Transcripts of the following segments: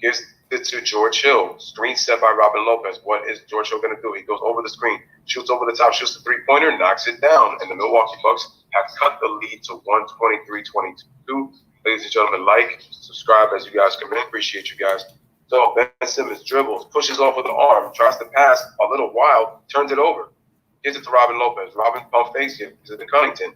Gives it to George Hill. Screen set by Robin Lopez. What is George Hill going to do? He goes over the screen, shoots over the top, shoots the three-pointer, knocks it down. And the Milwaukee Bucks have cut the lead to 123-22. Ladies and gentlemen, like, subscribe as you guys come in. Appreciate you guys. So Ben Simmons dribbles, pushes off with the arm, tries to pass a little wild, turns it over. Gives it to Robin Lopez. Robin pump fakes it. Gives it to Cunnington.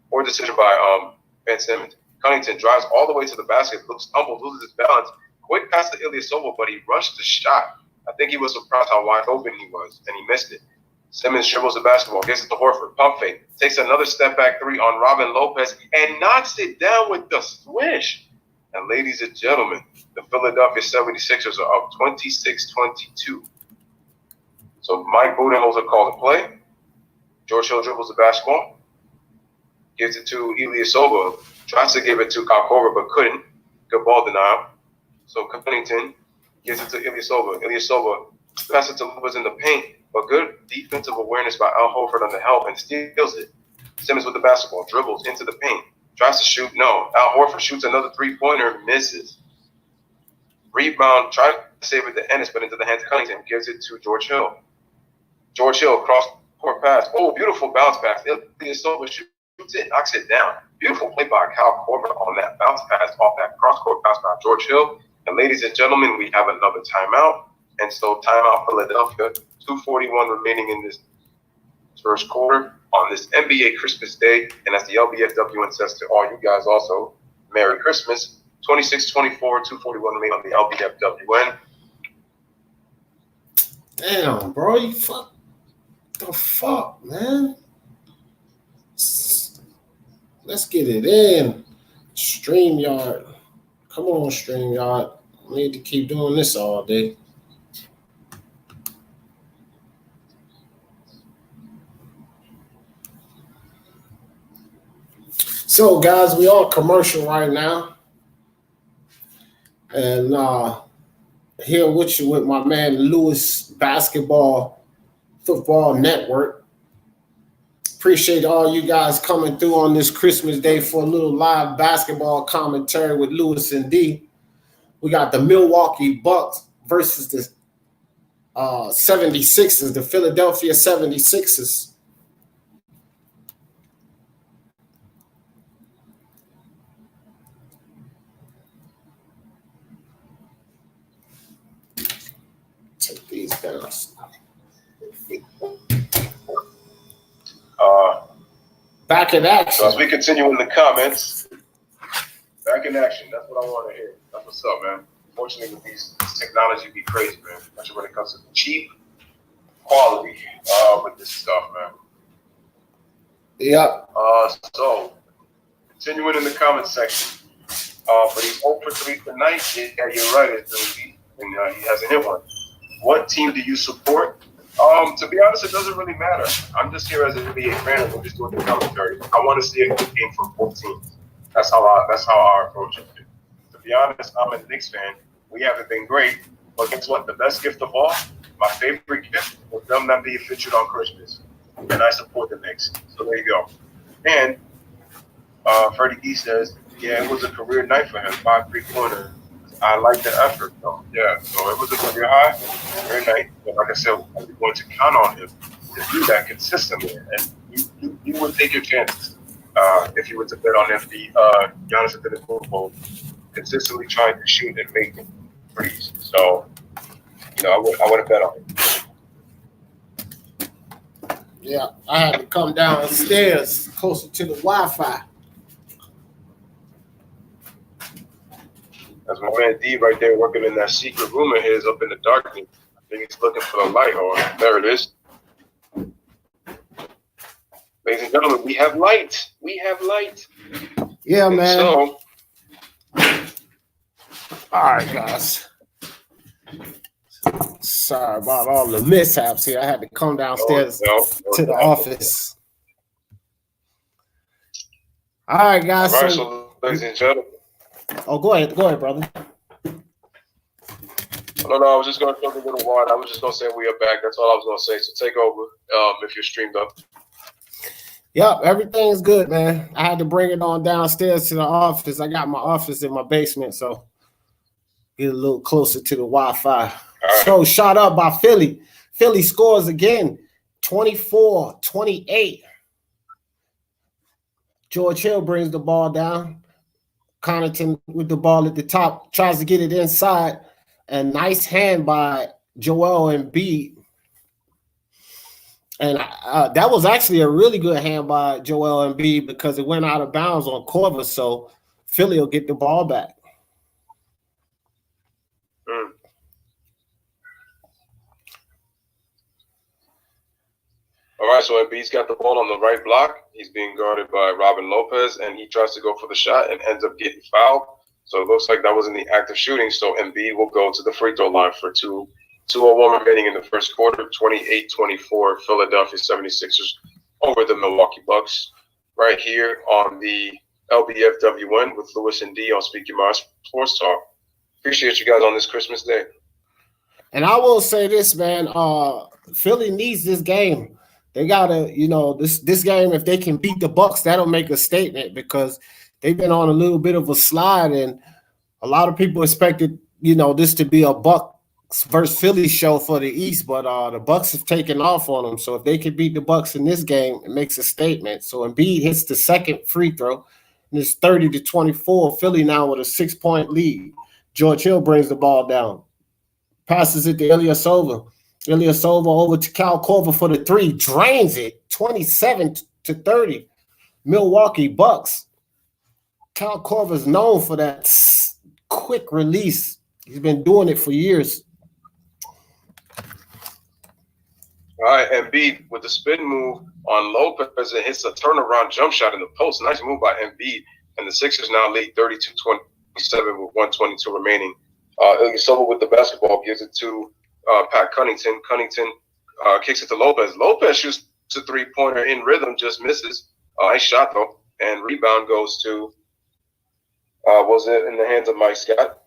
Poor decision by Ben Simmons. Cunnington drives all the way to the basket, stumbles, loses his balance. Quick pass to Ilyasova, but he rushed the shot. I think he was surprised how wide open he was, and he missed it. Simmons dribbles the basketball, gets it to Horford, pump fake, takes another step back three on Robin Lopez, and knocks it down with the swish. And ladies and gentlemen, the Philadelphia 76ers are up 26-22. So Mike Budenholzer called the play. George Hill dribbles the basketball, gives it to Ilyasova, tries to give it to Kalkova, but couldn't. Good ball denial. So Cunnington gives it to Ilyasova. Ilyasova passes it to Lopez in the paint, but good defensive awareness by Al Horford on the help and steals it. Simmons with the basketball, dribbles into the paint, tries to shoot. No. Al Horford shoots another three-pointer, misses. Rebound, tries to save it to Ennis, but into the hands of Cunnington, gives it to George Hill. George Hill, cross-court pass. Oh, beautiful bounce pass. Ilyasova shoots it, knocks it down. Beautiful play by Kyle Korver on that bounce pass off that cross-court pass by George Hill. And ladies and gentlemen, we have another timeout. And so timeout Philadelphia, 2:41 remaining in this first quarter on this NBA Christmas Day. And as the LBFWN says to all you guys also, Merry Christmas. 26-24, 2:41 remaining on the LBFWN. Damn, bro, you fuck the fuck, man. Let's get it in. StreamYard. Come on, StreamYard. I need to keep doing this all day. So, guys, we on commercial right now. And here with you with my man Lewis Basketball Football Network. Appreciate all you guys coming through on this Christmas Day for a little live basketball commentary with Lewis and D. We got the Milwaukee Bucks versus the 76ers, the Philadelphia 76ers. Take these down. Back in action. So as we continue in the comments, back in action. That's what I want to hear. That's what's up, man. Fortunately, with these technology, be crazy, man. Especially when it comes to cheap quality with this stuff, man. Yep. So continuing in the comment section, but he's 0 for 3 tonight. Yeah, you're right, it's and he hasn't hit one. What team do you support? To be honest, it doesn't really matter. I'm just here as an NBA fan, and we're just doing the commentary. I want to see a good game from both teams. That's how I approach it. To be honest, I'm a Knicks fan. We haven't been great, but guess what? The best gift of all, my favorite gift, was them not being featured on Christmas, and I support the Knicks. So there you go. And Freddie D says, yeah, it was a career night for him, 5 3-pointers. I like the effort, though. Yeah, so it was a career high, career night. But like I said, we're going to count on him to do that consistently. And you would take your chances if you were to bet on if the Giannis Antetokounmpo consistently trying to shoot and make threes. So, I would have bet on it. Yeah, I had to come downstairs closer to the Wi-Fi. That's my man D right there working in that secret room of his up in the darkness. I think he's looking for the light. Oh, there it is. Ladies and gentlemen, we have light. We have light. Yeah, and man. So, all right, guys. Sorry about all the mishaps here. I had to come downstairs to the office. All right, guys. All right, so ladies and gentlemen. Oh, go ahead, brother. No, I was just going to talk a little while. I was just going to say we are back. That's all I was going to say. So take over if you're streamed up. Yep, everything's good, man. I had to bring it on downstairs to the office. I got my office in my basement, so get a little closer to the Wi-Fi. Right. So shot up by Philly. Philly scores again, 24-28. George Hill brings the ball down. Connaughton with the ball at the top, tries to get it inside. A nice hand by Joel Embiid. And that was actually a really good hand by Joel Embiid because it went out of bounds on Korver, so Philly will get the ball back. All right, so Embiid's got the ball on the right block. He's being guarded by Robin Lopez, and he tries to go for the shot and ends up getting fouled. So it looks like that was in the act of shooting. So Embiid will go to the free throw line for 2:01 remaining in the first quarter. 28-24, Philadelphia 76ers over the Milwaukee Bucks. Right here on the LBFWN with Lewis and D on Speak Your Mind Sports Talk. Appreciate you guys on this Christmas Day. And I will say this, man. Philly needs this game. They gotta, this game. If they can beat the Bucks, that'll make a statement because they've been on a little bit of a slide, and a lot of people expected, this to be a Bucks versus Philly show for the East, but the Bucks have taken off on them. So if they can beat the Bucks in this game, it makes a statement. So Embiid hits the second free throw, and it's 30-24. Philly now with a 6-point lead. George Hill brings the ball down, passes it to Ilyasova. Ilyasova over to Cal Korver for the three, drains it, 27-30. Milwaukee Bucks. Cal Korver is known for that quick release. He's been doing it for years. All right, Embiid with the spin move on Lopez and hits a turnaround jump shot in the post. Nice move by Embiid, and the Sixers now lead 32-27 with 1:22 remaining. Ilyasova with the basketball gives it to Pat Connaughton. Connaughton kicks it to Lopez. Lopez shoots a three-pointer in rhythm, just misses. Nice shot, though. And rebound goes to, was it in the hands of Mike Scott?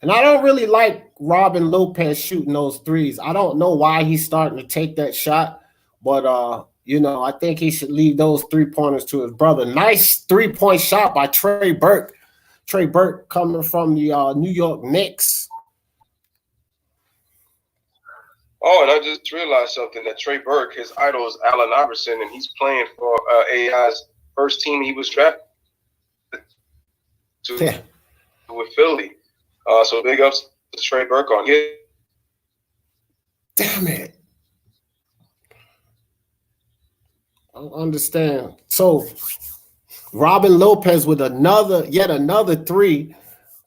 And I don't really like Robin Lopez shooting those threes. I don't know why he's starting to take that shot, but, I think he should leave those three-pointers to his brother. Nice three-point shot by Trey Burke. Trey Burke coming from the New York Knicks. Oh, and I just realized something, that Trey Burke, his idol is Allen Iverson, and he's playing for AI's first team he was drafted to with Philly. So big ups to Trey Burke on it. Damn it. I don't understand. So Robin Lopez with yet another three,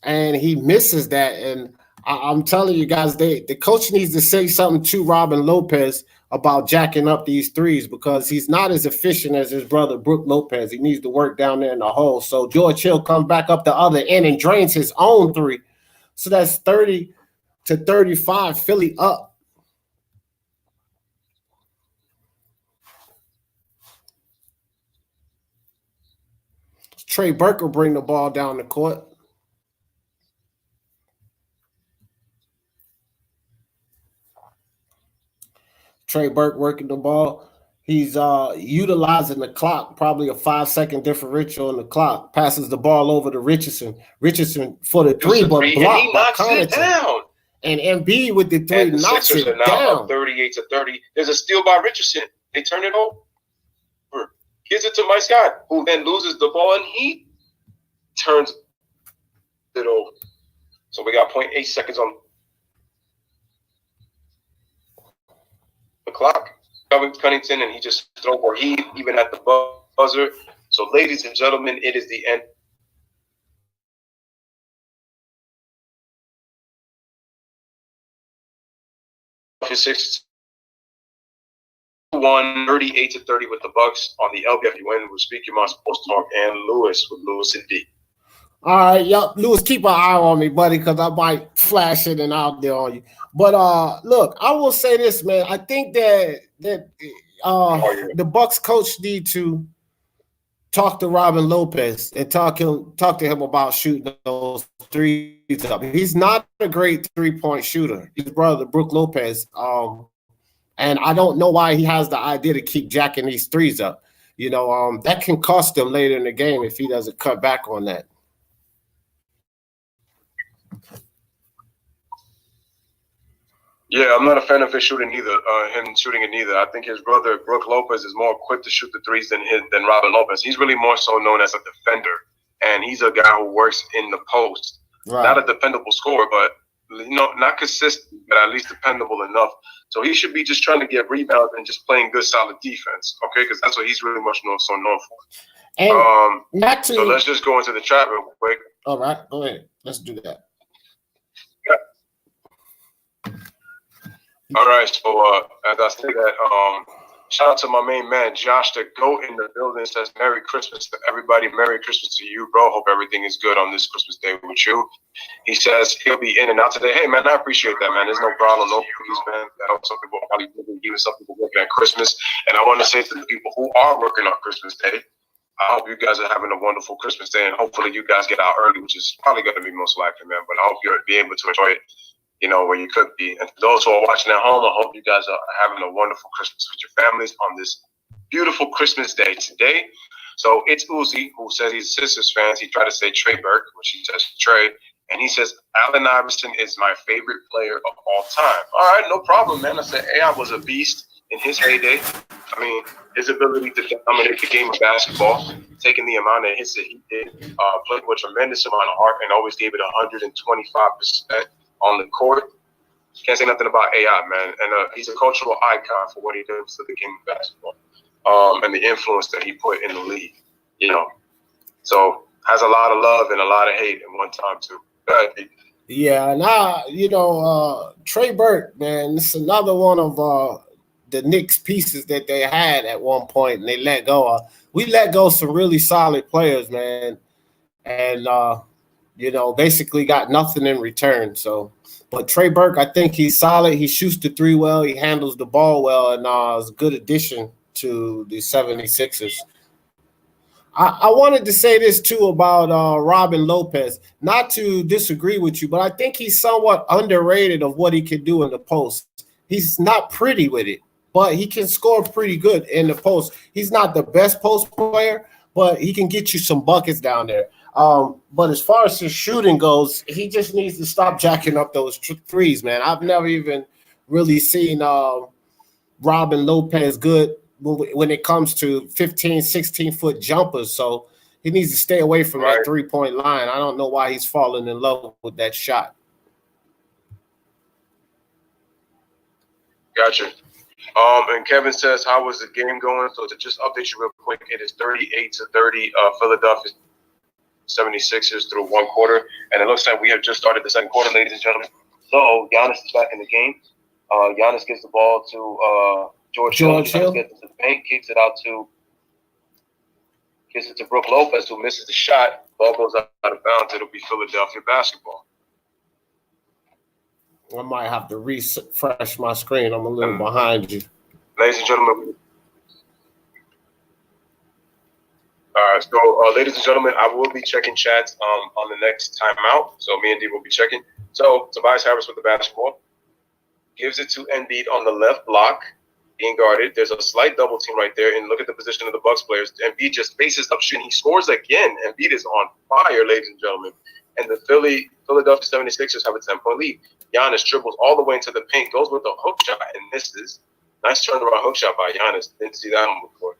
and he misses that. And I'm telling you guys, the coach needs to say something to Robin Lopez about jacking up these threes because he's not as efficient as his brother Brook Lopez. He needs to work down there in the hole. So George Hill comes back up the other end and drains his own three. So that's 30-35, Philly up. Trey Burke will bring the ball down the court. Trey Burke working the ball. He's utilizing the clock, probably a 5-second differential on the clock. Passes the ball over to Richardson. Richardson for the three, but blocked by Connaughton. And Embiid with the three knocks it down. Now 38-30. There's a steal by Richardson. They turn it over. Gives it to Mike Scott, who then loses the ball, and he turns it over. So we got 0.8 seconds on the clock. Connaughton, and he just throw for heat, even at the buzzer. So, ladies and gentlemen, it is the end. Six 38-30 with the Bucks on the LBFUN with Speak Your Mind Sports Talk and Lewis with Lewis and D. All right, Lewis, keep an eye on me, buddy, because I might flash it and out there on you. But look, I will say this, man. I think that the Bucks coach need to talk to Robin Lopez and talk to him about shooting those threes up. He's not a great three-point shooter. His brother, Brook Lopez, and I don't know why he has the idea to keep jacking these threes up. That can cost him later in the game if he doesn't cut back on that. Yeah, I'm not a fan of his shooting either. Him shooting it either. I think his brother Brook Lopez is more equipped to shoot the threes than Robin Lopez. He's really more so known as a defender, and he's a guy who works in the post. Right. Not a dependable scorer, but not consistent, but at least dependable enough. So he should be just trying to get rebounds and just playing good, solid defense. Okay, because that's what he's really much known for. And not to. So let's just go into the chat real quick. All right, go ahead. Let's do that. All right, so as I say that, shout out to my main man, Josh the GOAT in the building. Says Merry Christmas to everybody. Merry Christmas to you, bro. Hope everything is good on this Christmas day with you. He says he'll be in and out today. Hey, man, I appreciate that, man. There's no problem. No please, man. I know some people are probably even some people working at Christmas. And I want to say to the people who are working on Christmas Day, I hope you guys are having a wonderful Christmas day. And hopefully you guys get out early, which is probably going to be most likely, man. But I hope you'll be able to enjoy it, where you could be. And for those who are watching at home, I hope you guys are having a wonderful Christmas with your families on this beautiful Christmas day today. So it's Uzi, who says he's a Sixers fan. He tried to say Trey Burke, which he says Trey. And he says, Allen Iverson is my favorite player of all time. All right, no problem, man. I said AI was a beast in his heyday. I mean, his ability to dominate the game of basketball, taking the amount of hits that he did, played with a tremendous amount of heart and always gave it 125%. on the court. Can't say nothing about AI, man. And he's a cultural icon for what he does to the game of basketball, and the influence that he put in the league. So has a lot of love and a lot of hate at one time too. Yeah, now Trey Burke, man, it's another one of the Knicks pieces that they had at one point, and they let go. We let go some really solid players, man, and basically got nothing in return. So, but Trey Burke, I think he's solid. He shoots the three well. He handles the ball well, and is a good addition to the 76ers. I wanted to say this too about Robin Lopez. Not to disagree with you, but I think he's somewhat underrated of what he can do in the post. He's not pretty with it, but he can score pretty good in the post. He's not the best post player, but he can get you some buckets down there. But as far as his shooting goes, he just needs to stop jacking up those threes, man. I've never even really seen Robin Lopez good when it comes to 15, 16-foot jumpers. So he needs to stay away from that three-point line. I don't know why he's falling in love with that shot. Gotcha. And Kevin says, how was the game going? So to just update you real quick, it is 38-30 Philadelphia 76ers through one quarter. And it looks like we have just started the second quarter, ladies and gentlemen. So Giannis is back in the game. Giannis gives the ball to George Hill. Gets into the paint, kicks it to Brook Lopez, who misses the shot. Ball goes out of bounds. It'll be Philadelphia basketball. I might have to refresh my screen. I'm a little behind you. Ladies and gentlemen. All right, so ladies and gentlemen, I will be checking chats on the next timeout. So me and D will be checking. So Tobias Harris with the basketball. Gives it to Embiid on the left block, being guarded. There's a slight double team right there. And look at the position of the Bucks players. Embiid just faces up shooting. He scores again. Embiid is on fire, ladies and gentlemen. And the Philadelphia 76ers have a 10-point lead. Giannis dribbles all the way into the paint, goes with a hook shot and misses. Nice turnaround hook shot by Giannis. Didn't see that one before.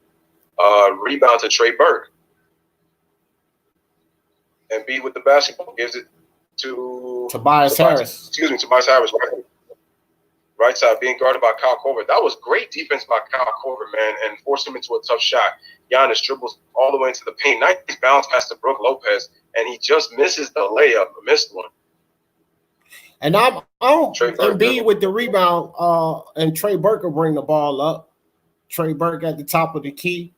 Rebound to Trey Burke. Embiid with the basketball gives it to Tobias Harris. Tobias Harris. Right side, being guarded by Kyle Korver. That was great defense by Kyle Korver, man, and forced him into a tough shot. Giannis dribbles all the way into the paint. Nice bounce pass to Brook Lopez, and he just misses the layup. Missed one. And I'm Embiid with the rebound, and Trey Burke will bring the ball up. Trey Burke at the top of the key,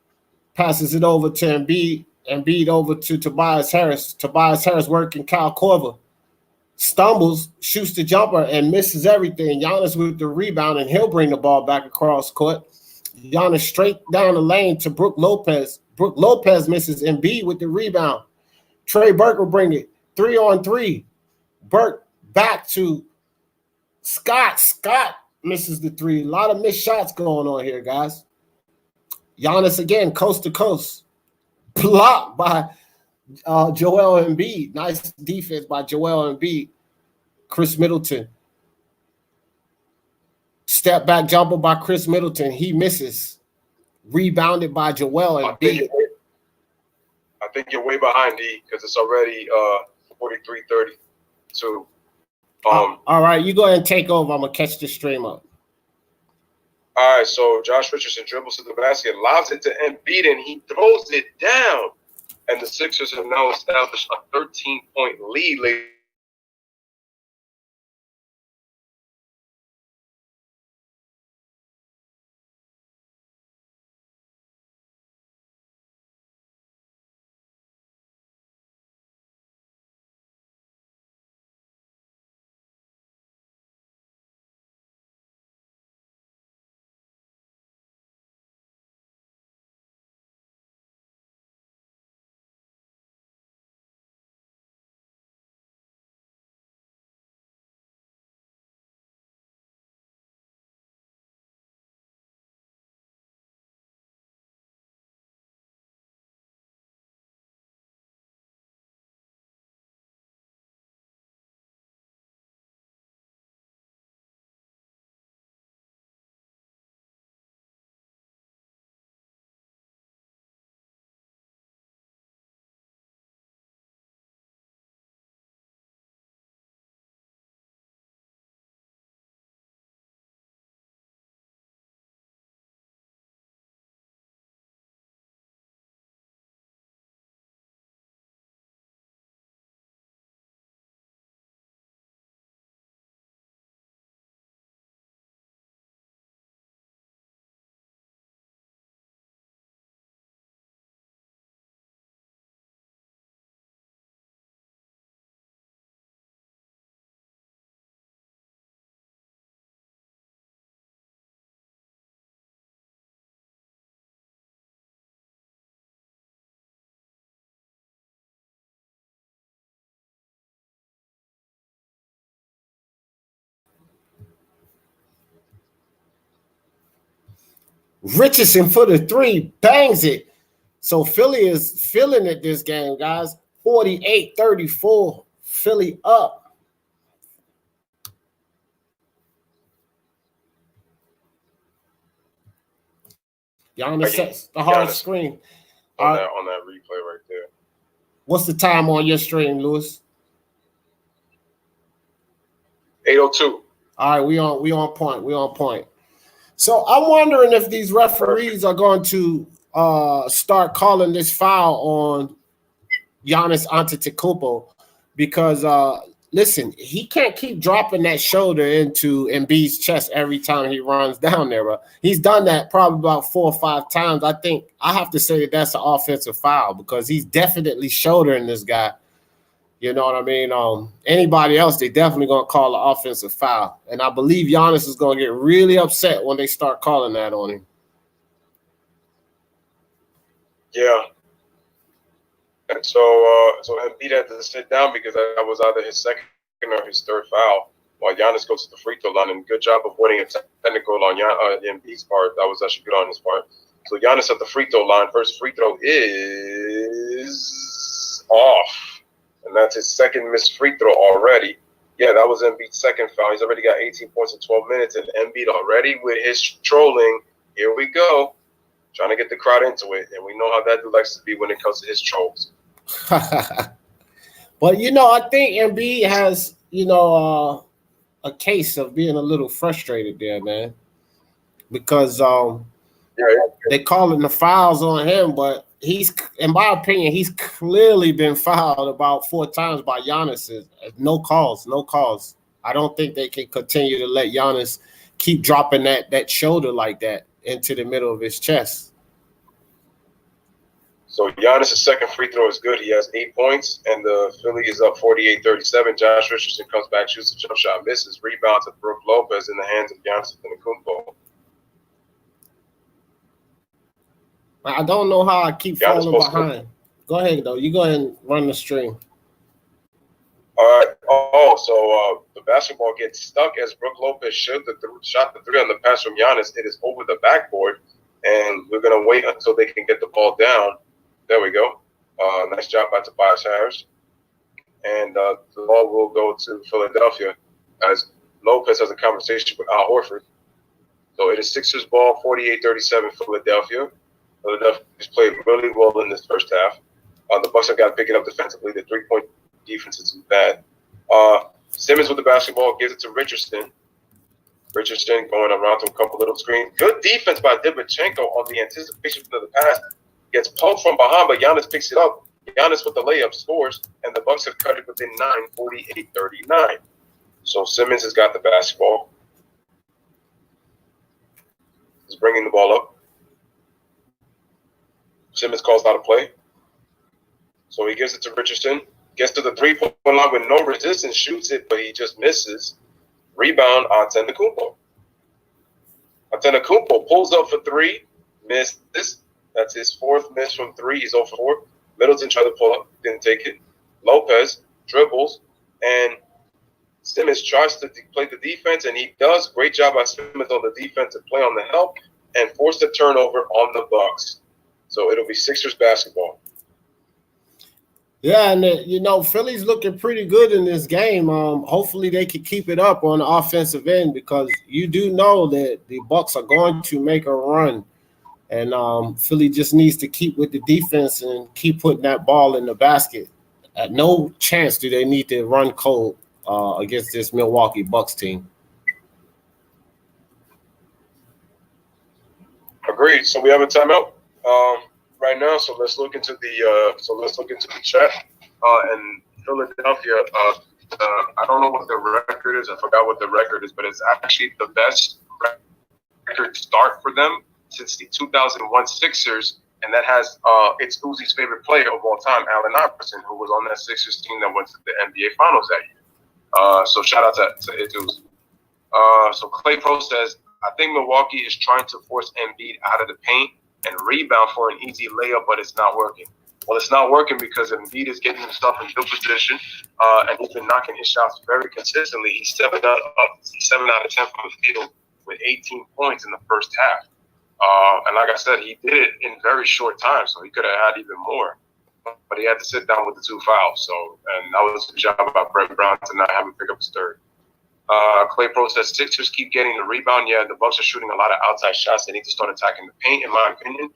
passes it over to Embiid. Embiid over to Tobias Harris. Tobias Harris working Kyle Korver. Stumbles, shoots the jumper, and misses everything. Giannis with the rebound, and he'll bring the ball back across court. Giannis straight down the lane to Brook Lopez. Brook Lopez misses. Embiid with the rebound. Trey Burke will bring it 3-on-3. Burke back to Scott. Scott misses the three. A lot of missed shots going on here, guys. Giannis again, coast to coast. Blocked by Joel Embiid. Nice defense by Joel Embiid. Chris Middleton. Step back jumper by Chris Middleton. He misses. Rebounded by Joel Embiid. I think you're way behind D because it's already 43-32. All right, you go ahead and take over. I'm gonna catch the stream up. All right, so Josh Richardson dribbles to the basket, lobs it to Embiid, and he throws it down. And the Sixers have now established a 13-point lead. Richardson for the three, bangs it. So Philly is feeling it this game, guys. 48-34, Philly up. Giannis sets the hard screen. On that replay right there. What's the time on your stream, Lewis? 8:02. All right, we on point. We on point. So I'm wondering if these referees are going to start calling this foul on Giannis Antetokounmpo because listen, he can't keep dropping that shoulder into Embiid's chest every time he runs down there, bro. He's done that probably about 4 or 5 times. I think I have to say that that's an offensive foul because he's definitely shouldering this guy. You know what I mean? Anybody else, they definitely going to call an offensive foul. And I believe Giannis is going to get really upset when they start calling that on him. Yeah. And so Embiid had to sit down because that was either his second or his third foul while Giannis goes to the free throw line. And good job of winning a technical on Embiid's part. That was actually good on his part. So Giannis at the free throw line. First free throw is off. And that's his second missed free throw already. Yeah, that was Embiid's second foul. He's already got 18 points in 12 minutes. And Embiid already with his trolling. Here we go. Trying to get the crowd into it. And we know how that dude likes to be when it comes to his trolls. But, I think Embiid has, a case of being a little frustrated there, man. Because they calling the fouls on him, but he's, in my opinion, he's clearly been fouled about 4 times by Giannis. No calls. I don't think they can continue to let Giannis keep dropping that shoulder like that into the middle of his chest. So Giannis' second free throw is good. He has 8 points, and the Philly is up 48-37. Josh Richardson comes back, shoots a jump shot, misses, rebounds to Brook Lopez in the hands of Giannis Antetokounmpo. I don't know how I keep falling behind. Go ahead, though. You go ahead and run the stream. All right. So the basketball gets stuck as Brook Lopez shot the three on the pass from Giannis. It is over the backboard, and we're going to wait until they can get the ball down. There we go. Nice job by Tobias Harris. And the ball will go to Philadelphia as Lopez has a conversation with Al Horford. So it is Sixers ball, 48-37 Philadelphia. Philadelphia's played really well in this first half. The Bucks have got to pick it up defensively. The three-point defense is bad. Simmons with the basketball gives it to Richardson. Richardson going around to a couple little screens. Good defense by Dibichenko on the anticipation of the pass. Gets poked from behind, but Giannis picks it up. Giannis with the layup scores, and the Bucks have cut it within 9, 48-39. So Simmons has got the basketball. He's bringing the ball up. Simmons calls out a play. So he gives it to Richardson. Gets to the three-point line with no resistance, shoots it, but he just misses. Rebound on Antetokounmpo. Antetokounmpo pulls up for three, misses. That's his fourth miss from three. He's 0 for 4. Middleton tried to pull up, didn't take it. Lopez dribbles, and Simmons tries to play the defense, and he does. Great job by Simmons on the defensive play on the help, and forced a turnover on the Bucks. So it'll be Sixers basketball. Yeah, and Philly's looking pretty good in this game. Hopefully they can keep it up on the offensive end, because you do know that the Bucks are going to make a run, and Philly just needs to keep with the defense and keep putting that ball in the basket. At no chance do they need to run cold against this Milwaukee Bucks team. Agreed. So we have a timeout right now. So let's look into the chat. And Philadelphia, I don't know what the record is. I forgot what the record is, but it's actually the best record start for them since the 2001 Sixers, and that has it's Uzi's favorite player of all time, Allen Iverson, who was on that Sixers team that went to the NBA Finals that year. So shout out to Uzi. So Clay Pro says, I think Milwaukee is trying to force Embiid out of the paint and rebound for an easy layup, but it's not working. Well, it's not working because Embiid is getting himself in good position, and he's been knocking his shots very consistently. He's 7 out of 10 from the field with 18 points in the first half. And like I said, he did it in very short time, so he could have had even more. But he had to sit down with the 2 fouls. And that was a good job about Brett Brown to not have him pick up his third. Clay Pro says Sixers keep getting the rebound. Yeah, the Bucks are shooting a lot of outside shots. They need to start attacking the paint, in my opinion.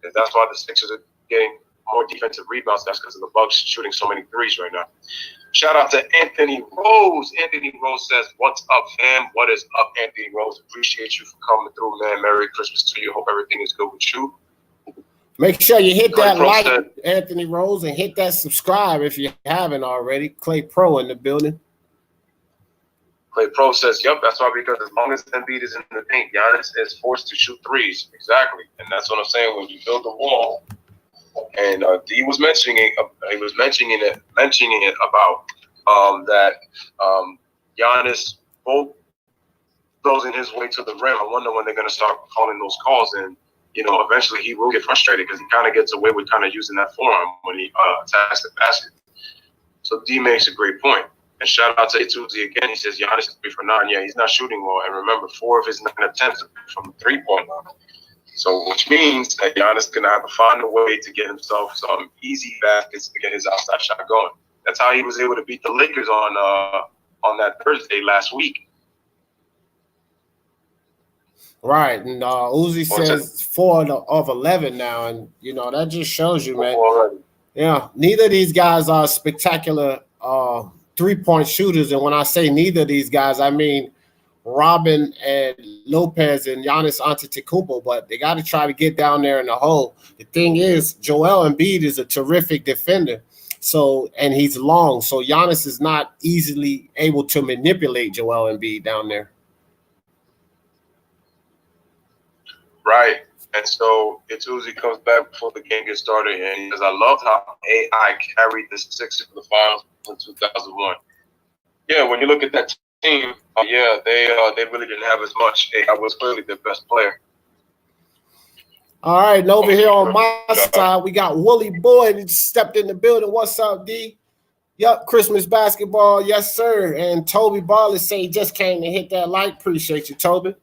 Because that's why the Sixers are getting more defensive rebounds. That's because of the Bucks shooting so many threes right now. Shout out to Anthony Rose. Anthony Rose says, what's up, fam? What is up, Anthony Rose? Appreciate you for coming through, man. Merry Christmas to you. Hope everything is good with you. Make sure you hit Clay that Pro like, said, Anthony Rose, and hit that subscribe if you haven't already. Clay Pro in the building. Clay Pro says, yep, that's why, because as long as Embiid is in the paint, Giannis is forced to shoot threes. Exactly. And that's what I'm saying. When you build a wall, and D was mentioning it about that Giannis both goes in his way to the rim. I wonder when they're going to start calling those calls, and eventually he will get frustrated because he kind of gets away with kind of using that form when he attacks the basket. So D makes a great point. And shout out to Ituzi again. He says Giannis is 3 for 9. Yeah, he's not shooting well. And remember, 4 of his 9 attempts are from the 3-point line. So, which means that Giannis is going to have to find a way to get himself some easy baskets to get his outside shot going. That's how he was able to beat the Lakers on that Thursday last week. Right, and Uzi says 4 of 11 now, and that just shows you, man. Yeah, neither of these guys are spectacular 3-point shooters, and when I say neither of these guys, I mean Robin and Lopez and Giannis Antetokounmpo, but they got to try to get down there in the hole. The thing is, Joel Embiid is a terrific defender, and he's long, so Giannis is not easily able to manipulate Joel Embiid down there. Right. And so Ituzi comes back before the game gets started, and he says, I loved how AI carried the Sixers to the finals in 2001. Yeah, when you look at that team, they really didn't have as much. AI was clearly their best player. All right, and over here on my side, we got Wooly Boy that stepped in the building. What's up, D? Yep, Christmas basketball, yes, sir. And Toby Ball is saying he just came to hit that like. Appreciate you, Toby.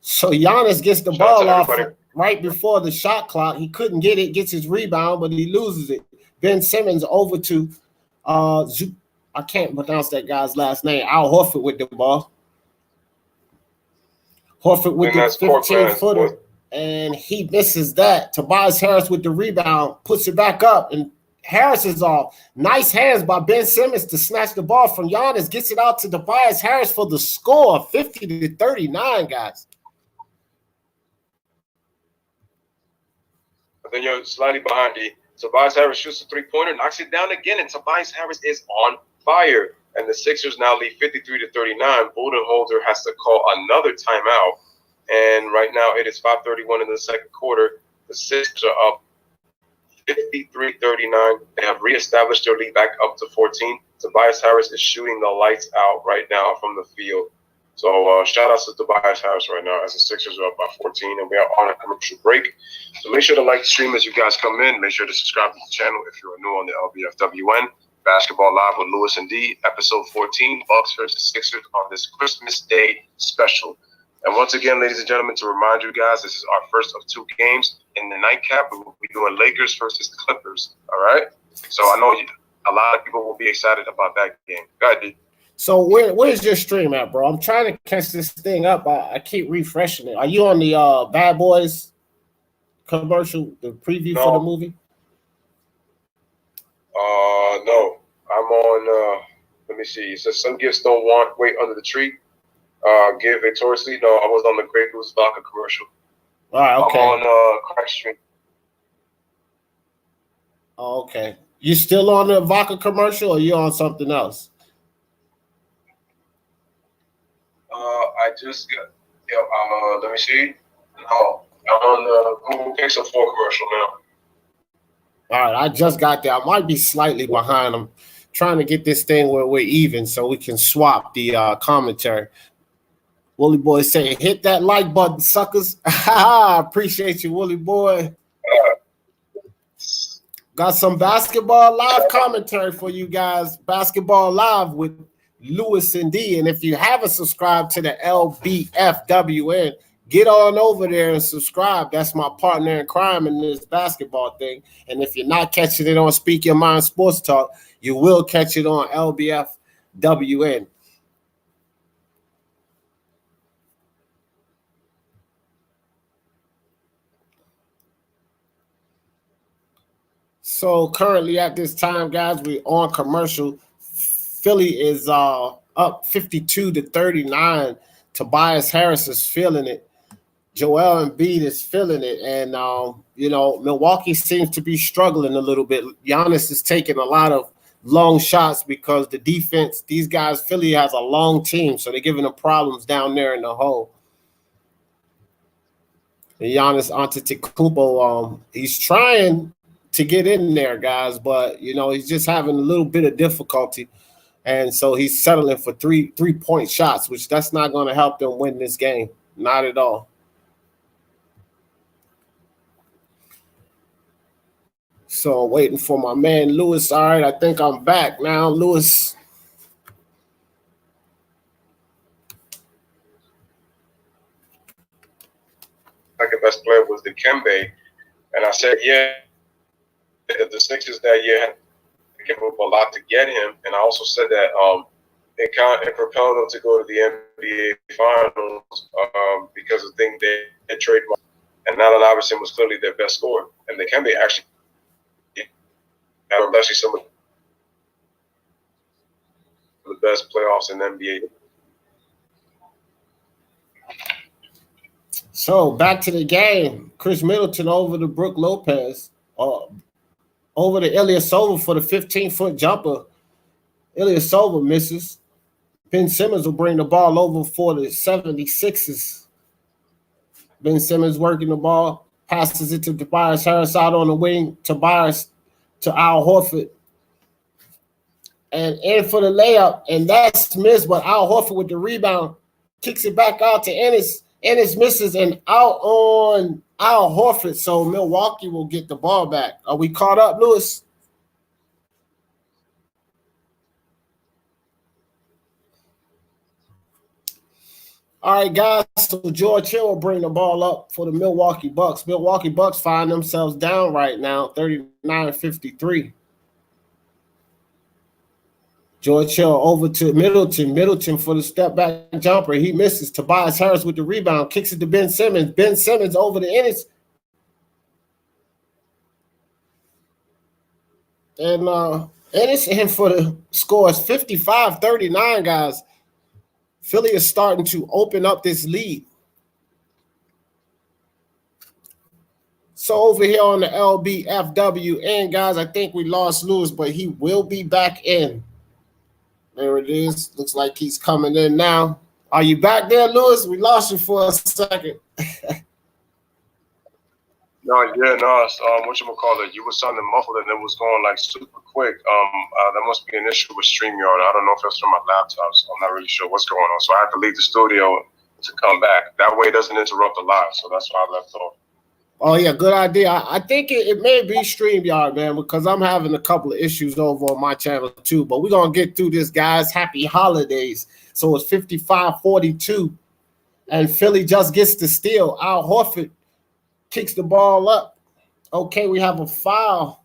So Giannis gets the ball off right before the shot clock. He couldn't get it, gets his rebound, but he loses it. Ben Simmons over to I can't pronounce that guy's last name. Al Horford with the ball. Horford with Then the that's Cork fans. 15-footer, and he misses that. Tobias Harris with the rebound, puts it back up, and Harris is off. Nice hands by Ben Simmons to snatch the ball from Giannis, gets it out to Tobias Harris for the score, 50-39, guys. Then you're slightly behind D. Tobias Harris shoots a three-pointer, knocks it down again, and Tobias Harris is on fire. And the Sixers now lead 53-39. Budenholzer has to call another timeout. And right now it is 5:31 in the second quarter. The Sixers are up 53-39. They have reestablished their lead back up to 14. Tobias Harris is shooting the lights out right now from the field. So shout out to Tobias Harris right now as the Sixers are up by 14 and we are on a commercial break. So make sure to like the stream as you guys come in. Make sure to subscribe to the channel if you are new on the LBFWN. Basketball Live with Lewis and D, episode 14, Bucks versus Sixers on this Christmas Day special. And once again, ladies and gentlemen, to remind you guys, this is our first of two games. In the nightcap, we will be doing Lakers versus the Clippers, all right? So I know a lot of people will be excited about that game. Go ahead, D. So where's your stream at, bro? I'm trying to catch this thing up. I keep refreshing it. Are you on the Bad Boys commercial, the preview for the movie? No. I'm on, let me see. It says some gifts don't wait under the tree. Give victoriously. No, I was on the Grey Goose Vodka commercial. All right, okay. I'm on Crack Stream. Oh, okay. You still on the vodka commercial or you on something else? I just got, let me see. No, I'm on the Google Pixel 4 commercial now. All right, I just got there. I might be slightly behind. I'm trying to get this thing where we're even so we can swap the commentary. Wooly Boy saying, hit that like button, suckers. I appreciate you, Wooly Boy. Got some Basketball Live commentary for you guys. Basketball Live with Lewis and D. And if you haven't subscribed to the LBFWN, get on over there and subscribe. That's my partner in crime in this basketball thing. And if you're not catching it on Speak Your Mind Sports Talk, you will catch it on LBFWN. So currently at this time, guys, we're on commercial. Philly is up 52-39. Tobias Harris is feeling it. Joel Embiid is feeling it. And, Milwaukee seems to be struggling a little bit. Giannis is taking a lot of long shots because the defense, these guys, Philly has a long team, so they're giving them problems down there in the hole. And Giannis Antetokounmpo, he's trying to get in there, guys, but, he's just having a little bit of difficulty. And so he's settling for three-point shots, which that's not going to help them win this game. Not at all. So waiting for my man, Lewis. All right, I think I'm back now, Lewis. Second best player was Dikembe. And I said, the Sixers that year had to give up a lot to get him. And I also said that it propelled them to go to the NBA Finals because of things they had trademarked. And Allen Iverson was clearly their best scorer. And Dikembe actually some of the best playoffs in the NBA. So back to the game. Chris Middleton over to Brook Lopez. Over to Ilyasova for the 15-foot jumper. Ilyasova misses. Ben Simmons will bring the ball over for the 76ers. Ben Simmons working the ball. Passes it to Tobias Harris out on the wing. Tobias to Al Horford. And in for the layup. And that's missed, but Al Horford with the rebound. Kicks it back out to Ennis. Ennis misses and out on Al Horford. So Milwaukee will get the ball back. Are we caught up, Lewis? All right, guys. So George Hill will bring the ball up for the Milwaukee Bucks. Milwaukee Bucks find themselves down right now, 39-53. George Hill over to Middleton. Middleton for the step back jumper. He misses. Tobias Harris with the rebound. Kicks it to Ben Simmons. Ben Simmons over to Ennis. And Ennis in for the scores 55-39, guys. Philly is starting to open up this lead. So over here on the LBFWN, guys, I think we lost Lewis, but he will be back in. There it is. Looks like he's coming in now. Are you back there, Lewis? We lost you for a second. Whatchamacallit, you were sounding muffled and it was going like super quick. That must be an issue with StreamYard. I don't know if it's from my laptop, so I'm not really sure what's going on. So I had to leave the studio to come back. That way it doesn't interrupt the live, so that's why I left off. Oh, yeah, good idea. I think it may be StreamYard, man, because I'm having a couple of issues over on my channel too. But we're going to get through this, guys. Happy holidays. So it's 55-42, and Philly just gets the steal. Al Horford kicks the ball up. Okay, we have a foul.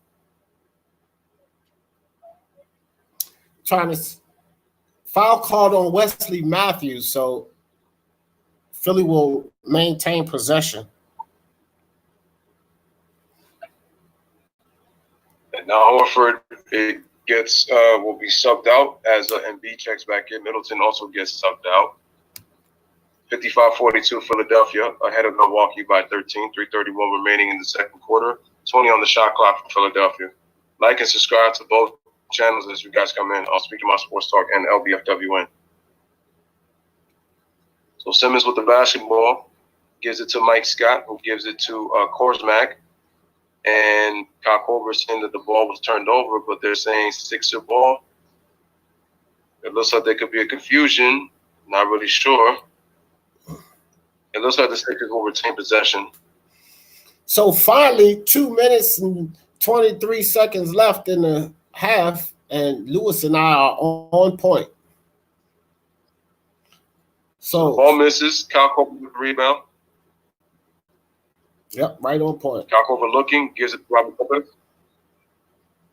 Foul called on Wesley Matthews, so Philly will maintain possession. And now Horford will be subbed out as Embiid checks back in. Middleton also gets subbed out. 55-42 Philadelphia ahead of Milwaukee by 13. 3:31 remaining in the second quarter. 20 on the shot clock for Philadelphia. Like and subscribe to both channels as you guys come in. I'll speak to my Sports Talk and LBFWN. So Simmons with the basketball gives it to Mike Scott, who gives it to Korsmack. And Kyle Korver saying that the ball was turned over, but they're saying Sixer ball. It looks like there could be a confusion. Not really sure. It looks like the Sixers will retain possession. So finally, 2 minutes and 23 seconds left in the half, and Lewis and I are on point. So the ball misses. Kyle Korver with the rebound. Yep, right on point. Kyle Korver looking, gives it to Robert Lopez.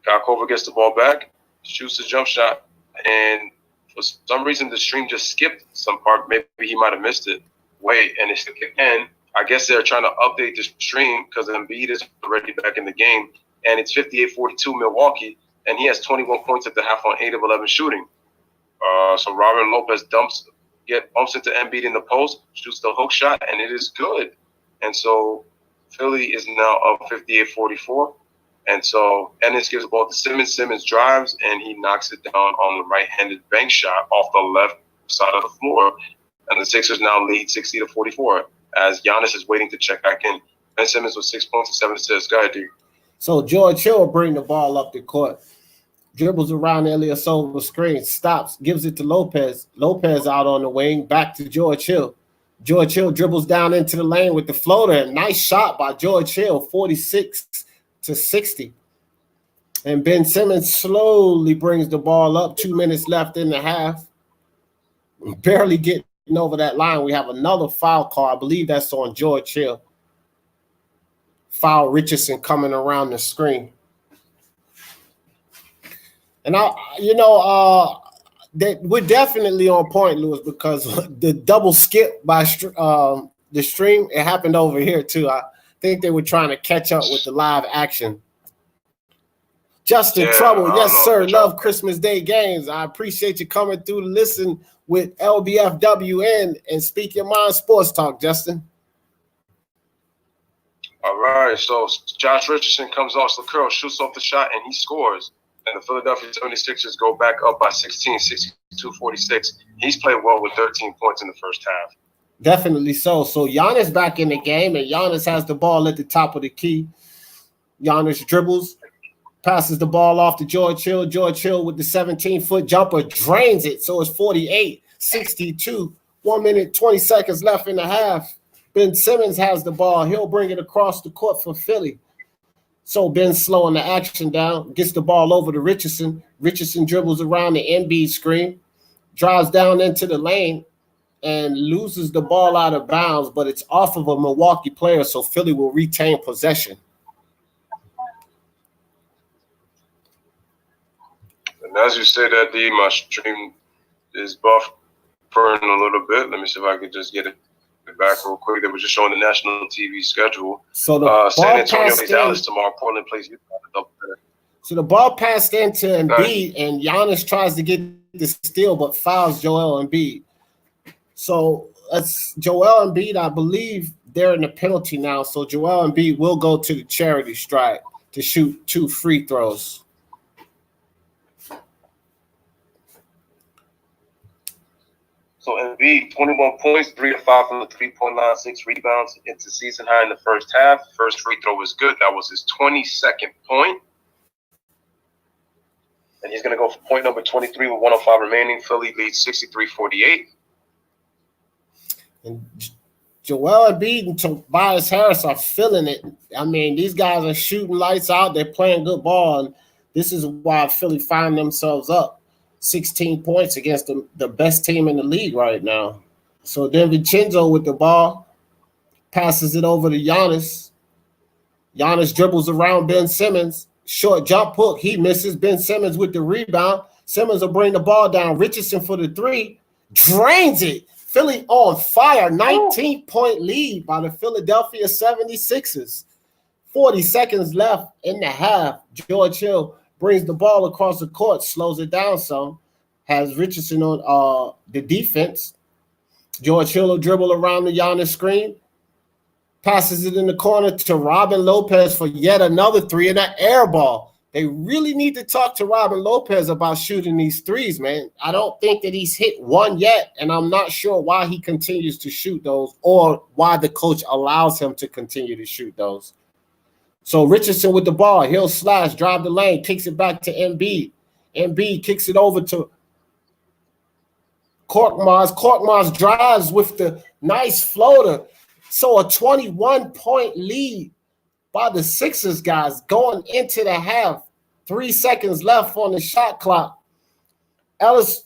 Kyle Korver gets the ball back, shoots a jump shot, and for some reason the stream just skipped some part. Maybe he might have missed it. And it's again. I guess they're trying to update the stream because Embiid is already back in the game, and it's 58-42 Milwaukee, and he has 21 points at the half on 8 of 11 shooting. So Robert Lopez bumps into Embiid in the post, shoots the hook shot, and it is good. And so Philly is now up 58-44. And so Ennis gives the ball to Simmons. Simmons drives, and he knocks it down on the right-handed bank shot off the left side of the floor. And the Sixers now lead 60-44 as Giannis is waiting to check back in. Ben Simmons with 6 points and 7 assists. Go ahead, D. So George Hill will bring the ball up the court. Dribbles around Ilyasova, screen, stops, gives it to Lopez. Lopez out on the wing, back to George Hill. George Hill dribbles down into the lane with the floater. Nice shot by George Hill, 46-60. And Ben Simmons slowly brings the ball up. 2 minutes left in the half. Barely getting over that line. We have another foul call. I believe that's on George Hill. Foul Richardson coming around the screen. And that we're definitely on point, Lewis, because the double skip by the stream, it happened over here too. I think they were trying to catch up with the live action. Justin Trouble, yes, sir. Love Christmas Day games. I appreciate you coming through to listen with LBFWN and Speak Your Mind Sports Talk, Justin. All right, so Josh Richardson comes off the curl, shoots off the shot, and he scores. And the Philadelphia 76ers go back up by 16, 62-46. He's played well with 13 points in the first half. Definitely so. So Giannis back in the game, and Giannis has the ball at the top of the key. Giannis dribbles, passes the ball off to George Hill. George Hill with the 17-foot jumper drains it. So it's 48-62. 1 minute, 20 seconds left in the half. Ben Simmons has the ball. He'll bring it across the court for Philly. So Ben's slowing the action down, gets the ball over to Richardson. Richardson dribbles around the Embiid screen, drives down into the lane, and loses the ball out of bounds, but it's off of a Milwaukee player, so Philly will retain possession. And as you say that, D, my stream is buffering a little bit. Let me see if I can just get it back real quick. They were just showing the national TV schedule. So the San Antonio plays Dallas tomorrow. Portland plays Utah. So the ball passed into Embiid, and Giannis tries to get the steal, but fouls Joel Embiid. So that's Joel Embiid. I believe they're in the penalty now. So Joel Embiid will go to the charity stripe to shoot 2 free throws. So Embiid, 21 points, 3 of 5 from the 3.96 rebounds. It's a season high in the first half. First free throw was good. That was his 22nd point. And he's going to go for point number 23 with 105 remaining. Philly leads 63-48. And Joel Embiid and Tobias Harris are feeling it. I mean, these guys are shooting lights out. They're playing good ball. And this is why Philly find themselves up 16 points against the best team in the league right now. So DiVincenzo with the ball, passes it over to Giannis. Giannis dribbles around Ben Simmons. Short jump hook. He misses. Ben Simmons with the rebound. Simmons will bring the ball down. Richardson for the 3. Drains it. Philly on fire. 19-point lead by the Philadelphia 76ers. 40 seconds left in the half. George Hill brings the ball across the court, slows it down some. Has Richardson on the defense. George Hill will dribble around the Giannis screen. Passes it in the corner to Robin Lopez for yet another 3 and an air ball. They really need to talk to Robin Lopez about shooting these threes, man. I don't think that he's hit one yet, and I'm not sure why he continues to shoot those or why the coach allows him to continue to shoot those. So Richardson with the ball. He'll slash, drive the lane, kicks it back to Embiid. Embiid kicks it over to Korkmaz. Korkmaz drives with the nice floater. So a 21-point lead by the Sixers, guys, going into the half. 3 seconds left on the shot clock. Ellis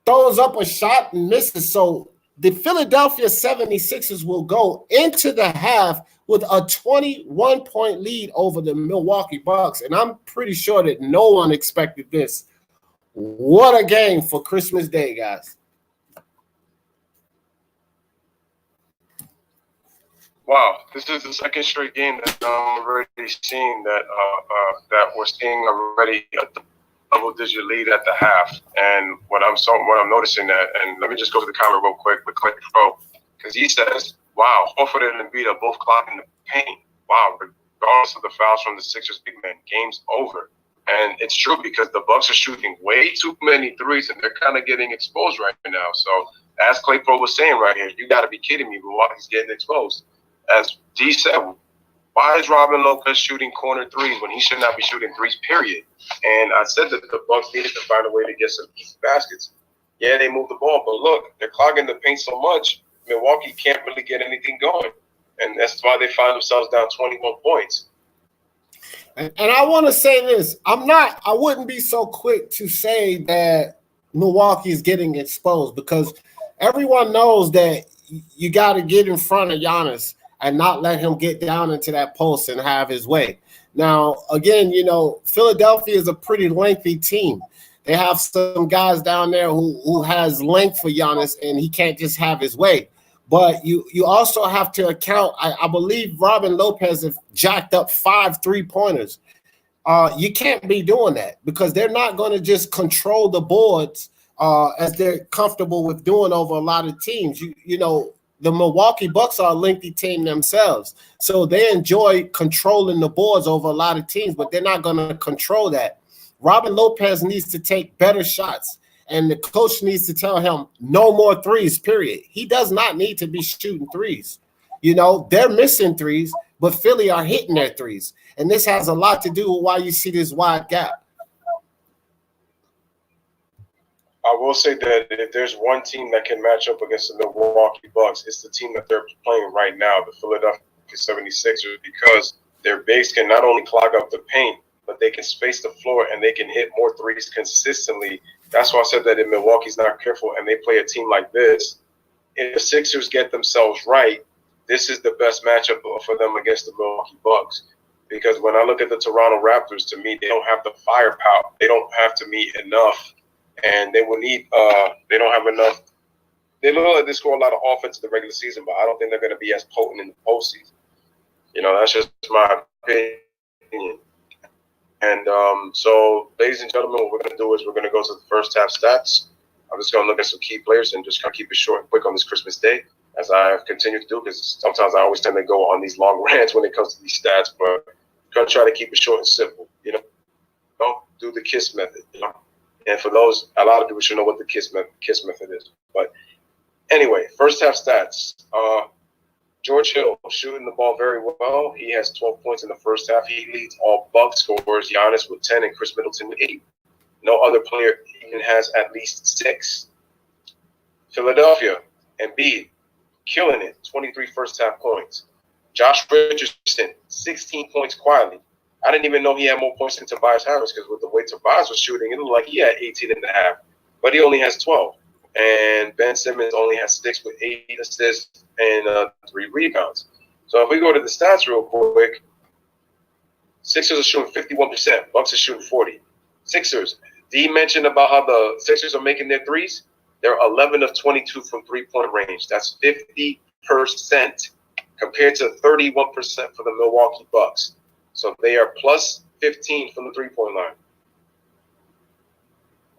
throws up a shot and misses. So the Philadelphia 76ers will go into the half with a 21-point lead over the Milwaukee Bucks. And I'm pretty sure that no one expected this. What a game for Christmas Day, guys. Wow, this is the second straight game that I'm already seeing that we're seeing already a double-digit lead at the half. And what I'm noticing that, and let me just go to the camera real quick with Clay Pro, because he says, "Wow, Horford and Embiid are both clogging the paint. Wow, regardless of the fouls from the Sixers big man, game's over." And it's true because the Bucks are shooting way too many threes, and they're kind of getting exposed right now. So as Clay Pro was saying right here, you got to be kidding me, but he's getting exposed. As D said, why is Robin Lopez shooting corner threes when he should not be shooting threes, period? And I said that the Bucks needed to find a way to get some easy baskets. Yeah, they move the ball, but look, they're clogging the paint so much, Milwaukee can't really get anything going. And that's why they find themselves down 21 points. And I want to say this. I wouldn't be so quick to say that Milwaukee is getting exposed because everyone knows that you got to get in front of Giannis and not let him get down into that post and have his way. Now, again, Philadelphia is a pretty lengthy team. They have some guys down there who has length for Giannis, and he can't just have his way. But you also have to account, I believe Robin Lopez have jacked up 5 3-pointers. You can't be doing that because they're not going to just control the boards as they're comfortable with doing over a lot of teams. The Milwaukee Bucks are a lengthy team themselves. So they enjoy controlling the boards over a lot of teams, but they're not going to control that. Robin Lopez needs to take better shots, and the coach needs to tell him no more threes, period. He does not need to be shooting threes. They're missing threes, but Philly are hitting their threes. And this has a lot to do with why you see this wide gap. I will say that if there's one team that can match up against the Milwaukee Bucks, it's the team that they're playing right now, the Philadelphia 76ers, because their bigs can not only clog up the paint, but they can space the floor and they can hit more threes consistently. That's why I said that if Milwaukee's not careful and they play a team like this, if the Sixers get themselves right, this is the best matchup for them against the Milwaukee Bucks. because when I look at the Toronto Raptors, to me, they don't have the firepower. They don't have to meet enough, and they will need. They don't have enough. They look like they score a lot of offense in the regular season, but I don't think they're going to be as potent in the postseason. That's just my opinion. And so, ladies and gentlemen, what we're going to do is we're going to go to the first half stats. I'm just going to look at some key players and just kind of keep it short and quick on this Christmas Day, as I have continued to do, because sometimes I always tend to go on these long rants when it comes to these stats, but I'm going to try to keep it short and simple. Don't do the KISS method. And for those, a lot of people should know what the KISS method is. But anyway, first half stats. George Hill shooting the ball very well. He has 12 points in the first half. He leads all Bucks scorers. Giannis with 10 and Chris Middleton with 8. No other player even has at least 6. Philadelphia, Embiid, killing it. 23 first half points. Josh Richardson, 16 points quietly. I didn't even know he had more points than Tobias Harris, because with the way Tobias was shooting, it looked like he had 18 and a half, but he only has 12. And Ben Simmons only has 6 with 8 assists and 3 rebounds. So if we go to the stats real quick, Sixers are shooting 51%. Bucks are shooting 40%. Sixers, D mentioned about how the Sixers are making their threes. They're 11 of 22 from three-point range. That's 50% compared to 31% for the Milwaukee Bucks. So they are plus 15 from the three-point line.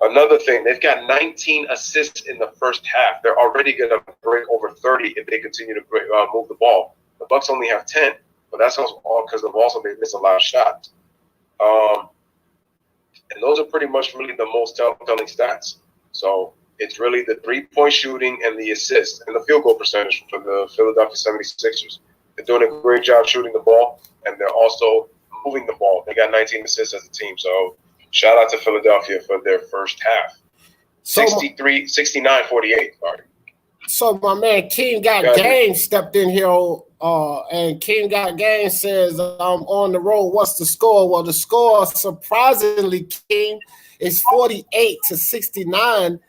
Another thing, they've got 19 assists in the first half. They're already going to break over 30 if they continue to move the ball. The Bucks only have 10, but that's all because of also they miss a lot of shots. And those are pretty much really the most telling stats. So it's really the three-point shooting and the assists and the field goal percentage for the Philadelphia 76ers. They're doing a great job shooting the ball, and they're also moving the ball. They got 19 assists as a team, so shout out to Philadelphia for their first half. 69-48. Sorry. So my man King Got Game stepped in here, and King Got Game says, "I'm on the road. What's the score?" Well, the score, surprisingly, King, is 48-69.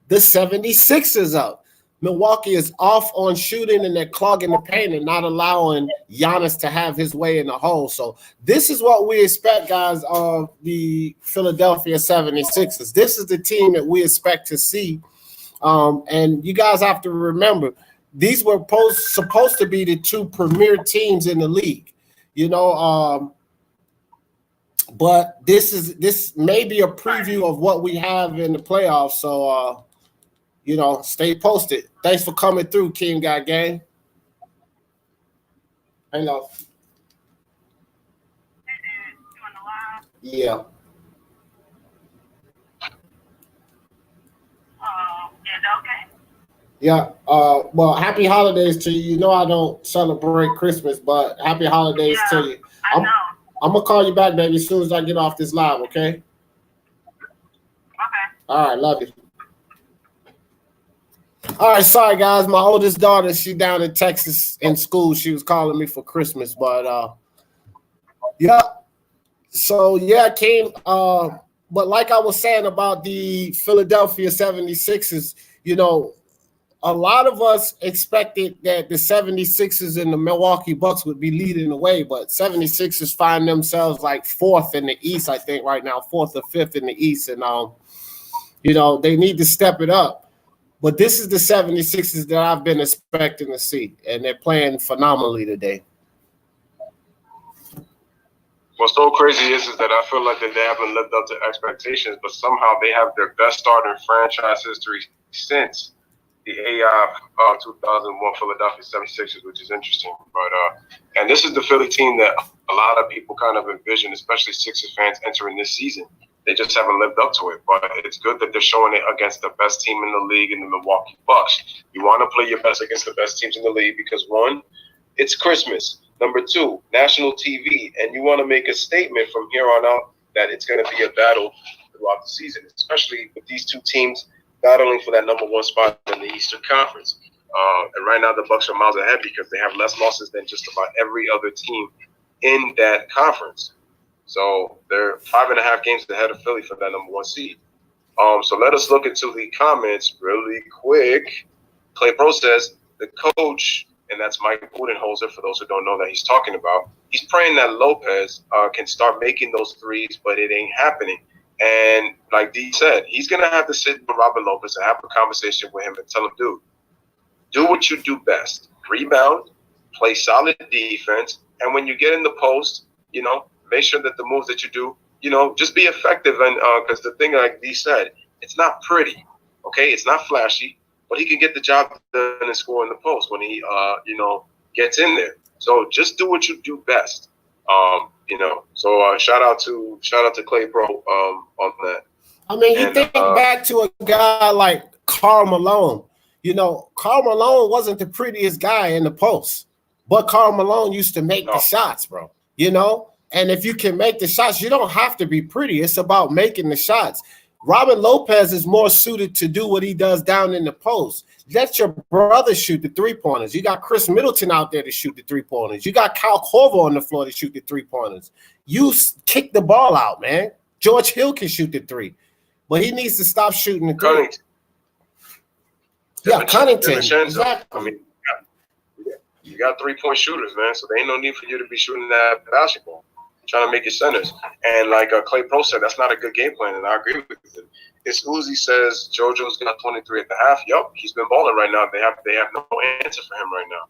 The 76ers up. Milwaukee is off on shooting, and they're clogging the paint and not allowing Giannis to have his way in the hole. So this is what we expect, guys, of the Philadelphia 76ers. This is the team that we expect to see. And you guys have to remember, these were supposed to be the two premier teams in the league, but this may be a preview of what we have in the playoffs. So, stay posted. Thanks for coming through, King Got Game. Hello. Yeah. Yeah. Well, happy holidays to you. You know I don't celebrate Christmas, but happy holidays to you. I'm gonna call you back, baby, as soon as I get off this live, okay? Okay. All right, love you. All right, sorry guys. My oldest daughter, she down in Texas in school. She was calling me for Christmas, but yeah. So yeah, King. But like I was saying about the Philadelphia 76ers, a lot of us expected that the 76ers and the Milwaukee Bucks would be leading the way, but 76ers find themselves like 4th in the East, I think right now, 4th or 5th in the East. And, they need to step it up. But this is the 76ers that I've been expecting to see, and they're playing phenomenally today. What's so crazy is that I feel like that they haven't lived up to expectations, but somehow they have their best starter in franchise history since the AIF 2001 Philadelphia 76ers, which is interesting. But and this is the Philly team that a lot of people kind of envision, especially Sixers fans entering this season. They just haven't lived up to it. But it's good that they're showing it against the best team in the league, in the Milwaukee Bucks. You want to play your best against the best teams in the league because, one, it's Christmas. Number two, national TV. And you want to make a statement from here on out that it's going to be a battle throughout the season, especially with these two teams battling for that number one spot in the Eastern Conference. And right now the Bucks are miles ahead because they have less losses than just about every other team in that conference. So they're 5.5 games ahead of Philly for that number one seed. So let us look into the comments really quick. Clay Pro says the coach and that's Mike Budenholzer, for those who don't know that he's talking about. He's praying that Lopez can start making those threes, but it ain't happening. And like D said, he's going to have to sit with Robin Lopez and have a conversation with him and tell him, dude, do what you do best. Rebound, play solid defense, and when you get in the post, make sure that the moves that you do, just be effective. And because the thing, like D said, it's not pretty, okay? It's not flashy, but he can get the job done and score in the post when he, gets in there. So just do what you do best. So shout out to Clay Pro on that. I mean, you think back to a guy like Karl Malone. Karl Malone wasn't the prettiest guy in the post, but Karl Malone used to make the shots, bro. And if you can make the shots, you don't have to be pretty. It's about making the shots. Robin Lopez is more suited to do what he does down in the post. Let your brother shoot the three-pointers. You got Chris Middleton out there to shoot the three-pointers. You got Kyle Korver on the floor to shoot the three-pointers. You kick the ball out, man. George Hill can shoot the three, but he needs to stop shooting the three. Cunnington. Exactly. I mean, you got 3-point shooters, man, so there ain't no need for you to be shooting that basketball, trying to make your centers. And like Clay Pro said, that's not a good game plan, and I agree with it. It's Uzi says JoJo's got 23 at the half. Yup, he's been balling right now. They have no answer for him right now.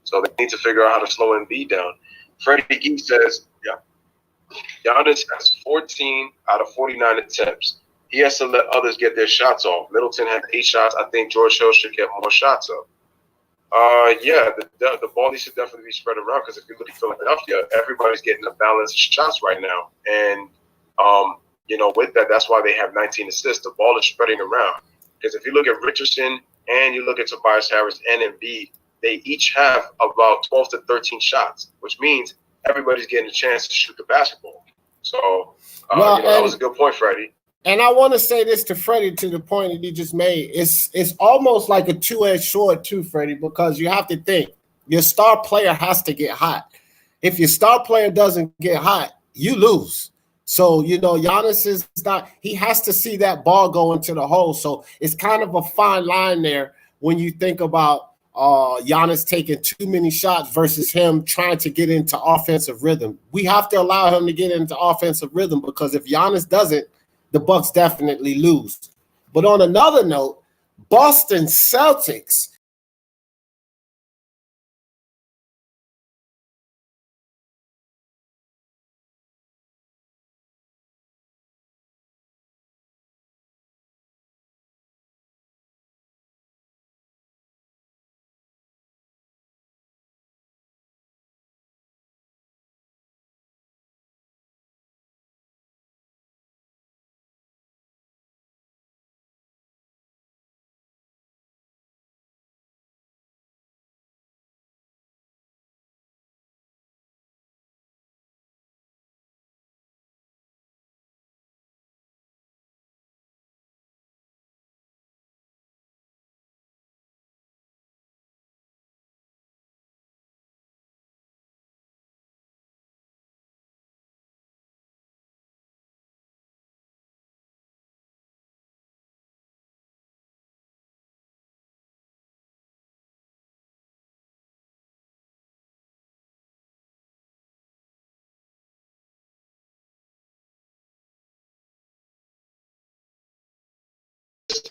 So they need to figure out how to slow Embiid down. Freddie Gee says, Giannis has 14 out of 49 attempts. He has to let others get their shots off. Middleton had 8 shots. I think George Hill should get more shots up. The ball needs to definitely be spread around, because if you look at Philadelphia, everybody's getting a balanced shots right now. And, with that, that's why they have 19 assists. The ball is spreading around. Because if you look at Richardson and you look at Tobias Harris and Embiid, they each have about 12 to 13 shots, which means everybody's getting a chance to shoot the basketball. So, that was a good point, Freddie. And I want to say this to Freddie, to the point that he just made. It's almost like a two-edged sword too, Freddie, because you have to think your star player has to get hot. If your star player doesn't get hot, you lose. So, Giannis is not – he has to see that ball go into the hole. So it's kind of a fine line there when you think about Giannis taking too many shots versus him trying to get into offensive rhythm. We have to allow him to get into offensive rhythm, because if Giannis doesn't, the Bucks definitely lose. But on another note, Boston Celtics.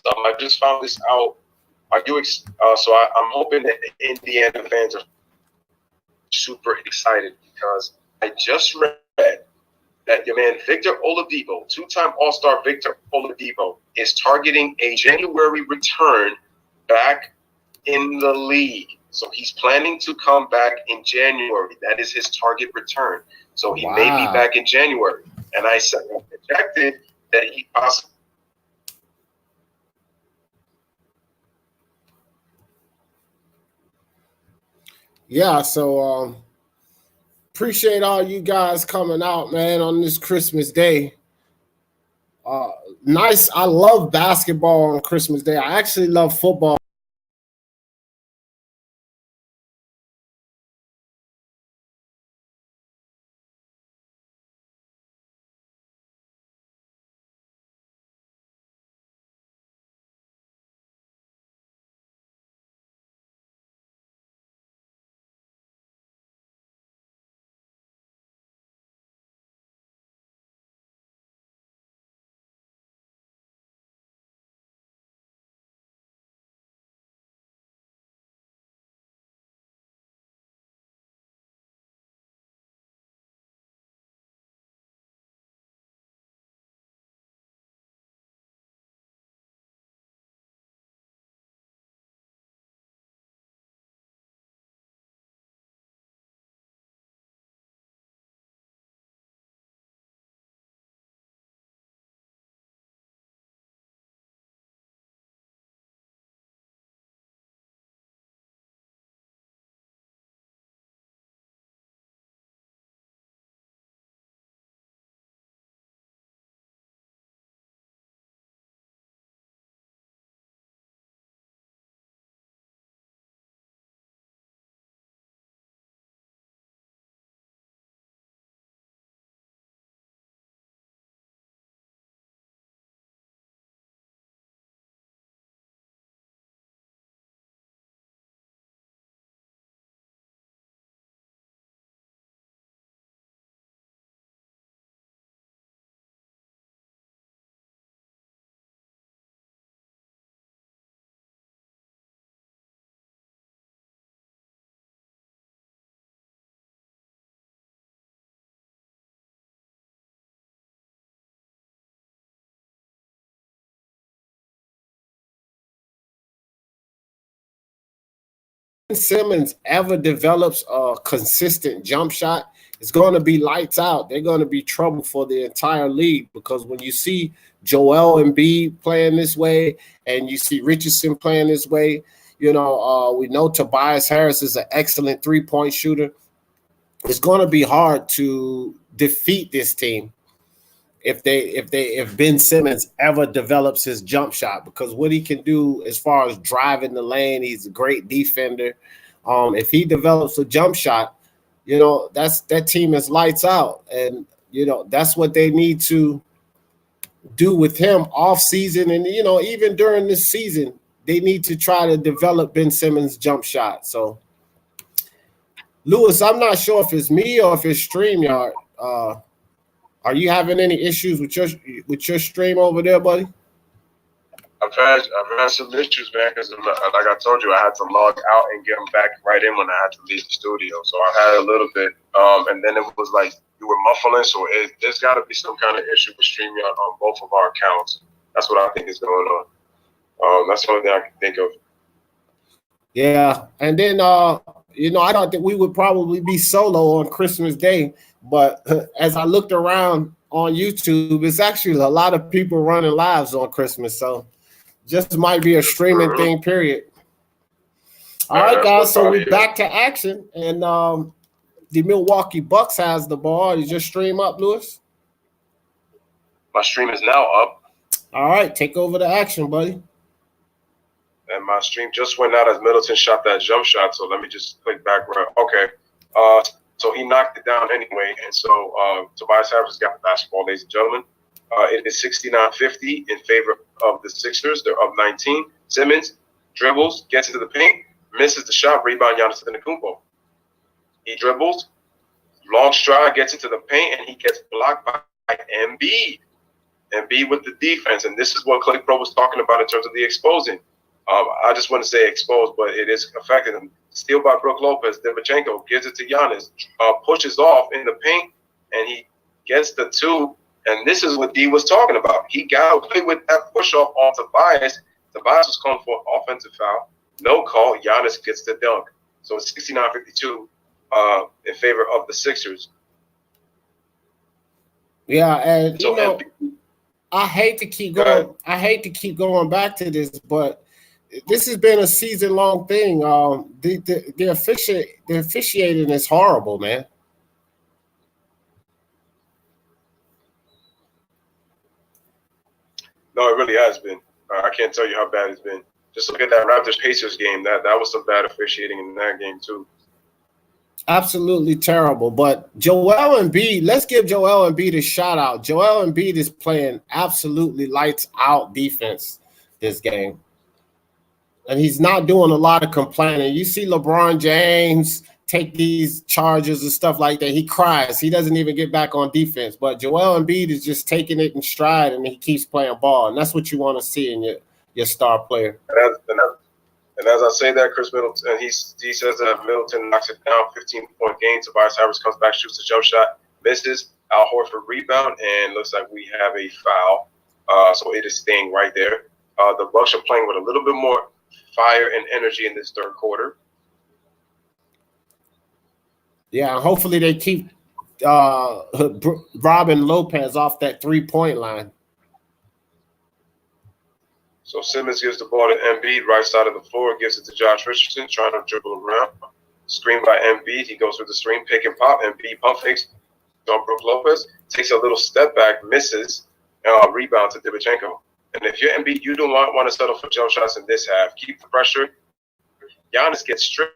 I just found this out. I'm hoping that the Indiana fans are super excited, because I just read that your man Victor Oladipo, 2-time All-Star Victor Oladipo, is targeting a January return back in the league. So he's planning to come back in January. That is his target return. So he may be back in January. And I said, projected that he possibly. Yeah, so appreciate all you guys coming out, man, on this Christmas Day. Nice. I love basketball on Christmas Day. I actually love football. Simmons ever develops a consistent jump shot, it's going to be lights out. They're going to be trouble for the entire league, because when you see Joel Embiid playing this way and you see Richardson playing this way, we know Tobias Harris is an excellent three-point shooter. It's going to be hard to defeat this team if Ben Simmons ever develops his jump shot, because what he can do as far as driving the lane, he's a great defender. If he develops a jump shot, that team is lights out, and that's what they need to do with him off season, and even during this season, they need to try to develop Ben Simmons' jump shot. So, Lewis, I'm not sure if it's me or if it's StreamYard. Are you having any issues with your stream over there, buddy? I've had some issues, man, because like I told you, I had to log out and get them back right in when I had to leave the studio. So I had a little bit, and then it was like you were muffling. So there's got to be some kind of issue with StreamYard on both of our accounts. That's what I think is going on. That's the only thing I can think of. Yeah, and then I don't think we would probably be solo on Christmas Day. But as I looked around on YouTube, it's actually a lot of people running lives on Christmas. So just might be a streaming thing, period. All right, guys. So we're back to action. And the Milwaukee Bucks has the ball. Is your stream up, Lewis? My stream is now up. All right. Take over the action, buddy. And my stream just went out as Middleton shot that jump shot. So let me just click back. Okay. So he knocked it down anyway, and so Tobias Harris got the basketball, ladies and gentlemen. It is 69-50 in favor of the Sixers. They're up 19. Simmons dribbles, gets into the paint, misses the shot, rebound Giannis Antetokounmpo. He dribbles, long stride, gets into the paint, and he gets blocked by Embiid. Embiid with the defense, and this is what Clay Pro was talking about in terms of the exposing. I just want to say exposed, but it is affecting him. Steal by Brook Lopez. Demchenko gives it to Giannis, pushes off in the paint, and he gets the two. And this is what D was talking about. He got away with that push off on Tobias. Tobias was calling for an offensive foul. No call. Giannis gets the dunk. So it's 69-52 in favor of the Sixers. Yeah, and so, I hate to keep going. I hate to keep going back to this, but this has been a season-long thing. The officiating is horrible, man. No, it really has been. I can't tell you how bad it's been. Just look at that Raptors-Pacers game. That was some bad officiating in that game, too. Absolutely terrible. But Joel Embiid, let's give Joel Embiid a shout-out. Joel Embiid is playing absolutely lights-out defense this game. And he's not doing a lot of complaining. You see LeBron James take these charges and stuff like that. He cries. He doesn't even get back on defense. But Joel Embiid is just taking it in stride, and he keeps playing ball. And that's what you want to see in your star player. And as I say that, Chris Middleton, and he says that Middleton knocks it down, 15-point game. Tobias Harris comes back, shoots a jump shot, misses. Al Horford rebound, and looks like we have a foul. So it is staying right there. The Bucks are playing with a little bit more fire and energy in this third quarter. Yeah, hopefully they keep Robin Lopez off that three-point line. So Simmons gives the ball to Embiid, right side of the floor, gives it to Josh Richardson, trying to dribble around. Screen by Embiid. He goes with the screen, pick and pop. Embiid pump fakes on Brook Lopez, takes a little step back, misses, rebound to Demchenko. And if you're Embiid, you don't want to settle for jump shots in this half. Keep the pressure. Giannis gets stripped.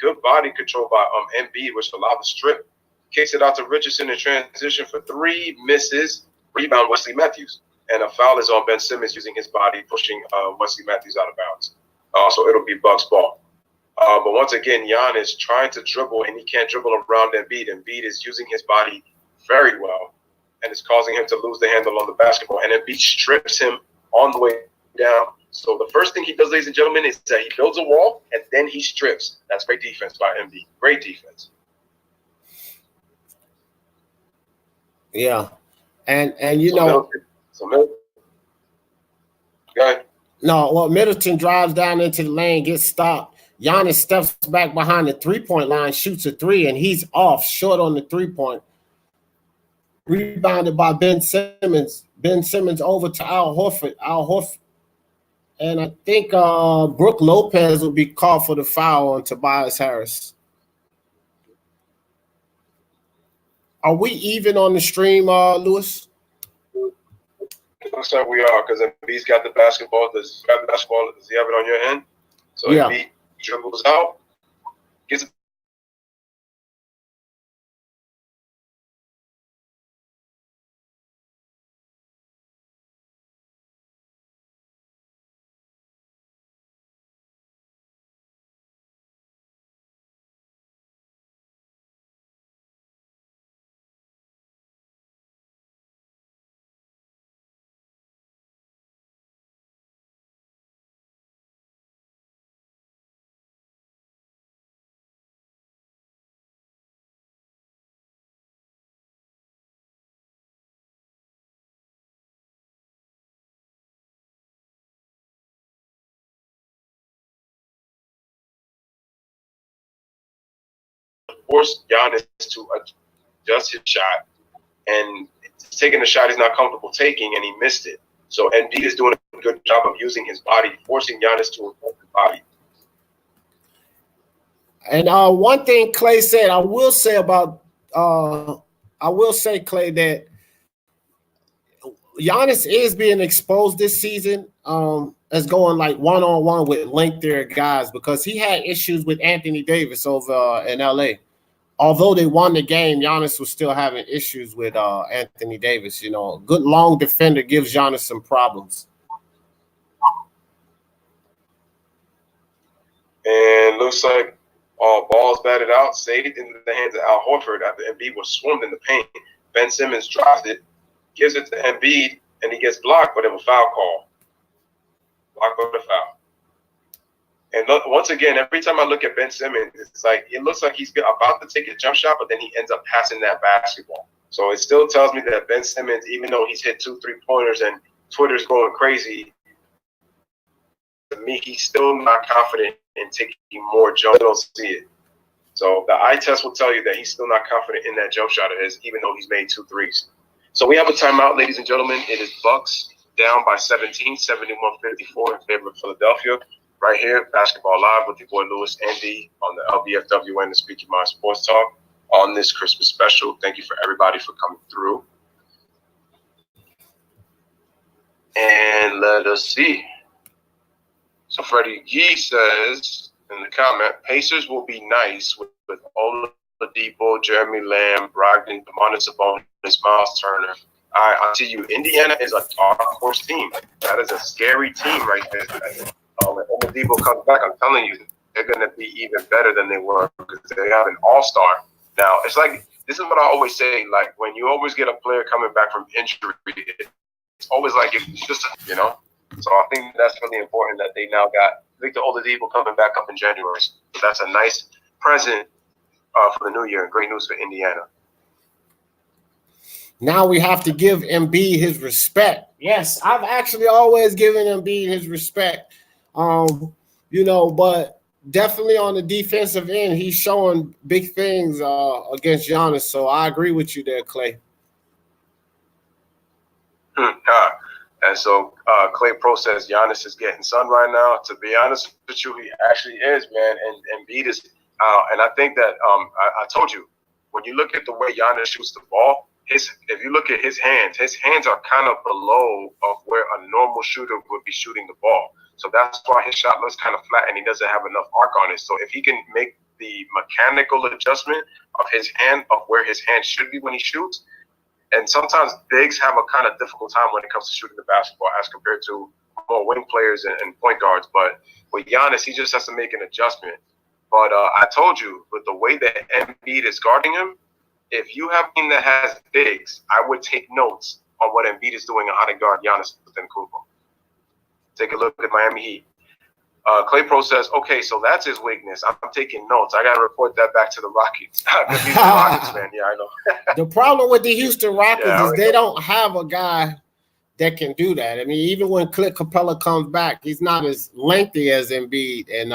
Good body control by Embiid, which allowed the strip. Kicks it out to Richardson in transition for three, misses. Rebound Wesley Matthews. And a foul is on Ben Simmons using his body, pushing Wesley Matthews out of bounds. So it'll be Bucks ball. But once again, Giannis trying to dribble, and he can't dribble around Embiid. Embiid is using his body very well, and it's causing him to lose the handle on the basketball. And Embiid strips him on the way down. So the first thing he does, ladies and gentlemen, is that he builds a wall, and then he strips. That's great defense by Embiid. Great defense. Yeah. And you know. Middleton. Go ahead. No, well, Middleton drives down into the lane, gets stopped. Giannis steps back behind the three-point line, shoots a three, and he's off short on the three-point. Rebounded by Ben Simmons. Ben Simmons over to Al Horford. And I think Brooke Lopez will be called for the foul on Tobias Harris. Are we even on the stream, Lewis? It looks like we are, because Embiid's got the basketball. Does he have the basketball? Does he have it on your end? So yeah. Embiid dribbles out, gets it. Force Giannis to adjust his shot, and taking a shot he's not comfortable taking, and he missed it. So Embiid is doing a good job of using his body, forcing Giannis to adjust his body. And one thing Clay said, I will say, Clay, that Giannis is being exposed this season as going like one-on-one with lengthier guys, because he had issues with Anthony Davis over in LA. Although they won the game, Giannis was still having issues with Anthony Davis. You know, a good long defender gives Giannis some problems. And looks like balls batted out, saved into the hands of Al Horford after Embiid was swarmed in the paint. Ben Simmons drives it, gives it to Embiid, and he gets blocked, but it was a foul call. Blocked for the foul. And look, once again, every time I look at Ben Simmons, it's like it looks like he's about to take a jump shot, but then he ends up passing that basketball. So it still tells me that Ben Simmons, even though he's hit 2 3-pointers and Twitter's going crazy, to me, he's still not confident in taking more jumps. I don't see it. So the eye test will tell you that he's still not confident in that jump shot of his, even though he's made 2 threes. So we have a timeout, ladies and gentlemen. It is Bucks down by 17, 71-54 in favor of Philadelphia. Right here, Basketball Live with your boy Lewis and D on the LBFW and the Speak Your Mind Sports Talk on this Christmas special. Thank you for everybody for coming through. And let us see. So Freddie G says in the comment, Pacers will be nice with Oladipo, Jeremy Lamb, Brogdon, Demonis Sabonis, Miles Turner. I see you. Indiana is a dark horse team. That is a scary team right there. When Oladipo comes back, I'm telling you, they're going to be even better than they were because they have an all-star. Now, it's like, this is what I always say, like, when you always get a player coming back from injury, it's always like, it's just, you know? So I think that's really important that they now got Victor Oladipo coming back up in January. So that's a nice present for the new year. Great news for Indiana. Now we have to give Embiid his respect. Yes, I've actually always given Embiid his respect. You know, but definitely on the defensive end, he's showing big things against Giannis. So I agree with you there, Clay. And so Clay Pro says Giannis is getting sun right now. To be honest with you, he actually is, man. And Embiid is, and I think that I told you, when you look at the way Giannis shoots the ball, if you look at his hands are kind of below of where a normal shooter would be shooting the ball. So that's why his shot looks kind of flat and he doesn't have enough arc on it. So if he can make the mechanical adjustment of his hand, of where his hand should be when he shoots, and sometimes bigs have a kind of difficult time when it comes to shooting the basketball as compared to more wing players and point guards. But with Giannis, he just has to make an adjustment. But I told you, with the way that Embiid is guarding him, if you have a team that has bigs, I would take notes on what Embiid is doing and how to guard Giannis Antetokounmpo. Take a look at Miami Heat. Clay Pro says, okay, so that's his weakness. I'm taking notes. I got to report that back to the Rockets. He's a Rockets fan. Yeah, I know. The problem with the Houston Rockets is they don't have a guy that can do that. I mean, even when Clint Capella comes back, he's not as lengthy as Embiid. And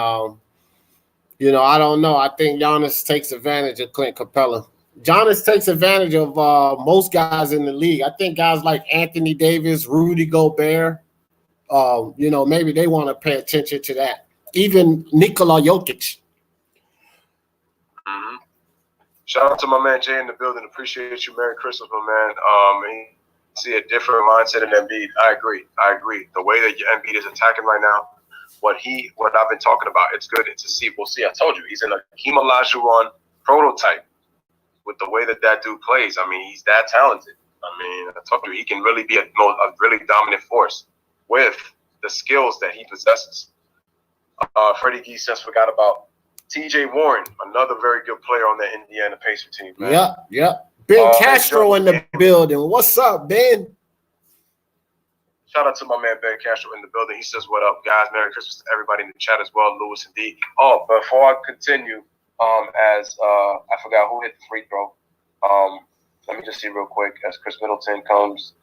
I don't know. I think Giannis takes advantage of Clint Capella. Giannis takes advantage of most guys in the league. I think guys like Anthony Davis, Rudy Gobert, maybe they want to pay attention to that. Even Nikola Jokic. Mm-hmm. Shout out to my man Jay in the building. Appreciate you. Merry Christmas, my man. He see a different mindset in Embiid. I agree. The way that Embiid is attacking right now, what I've been talking about, it's good to see. We'll see. I told you, he's in a Hakeem Olajuwon prototype with the way that dude plays. I mean, he's that talented. I mean, I told you, he can really be a really dominant force with the skills that he possesses. Freddie Gee says forgot about T.J. Warren, another very good player on the Indiana Pacer team, man. Yep. Ben Castro in the building. What's up, Ben? Shout out to my man Ben Castro in the building. He says, what up, guys? Merry Christmas to everybody in the chat as well, Lewis and D. Oh, before I continue, I forgot who hit the free throw. Let me just see real quick as Chris Middleton comes.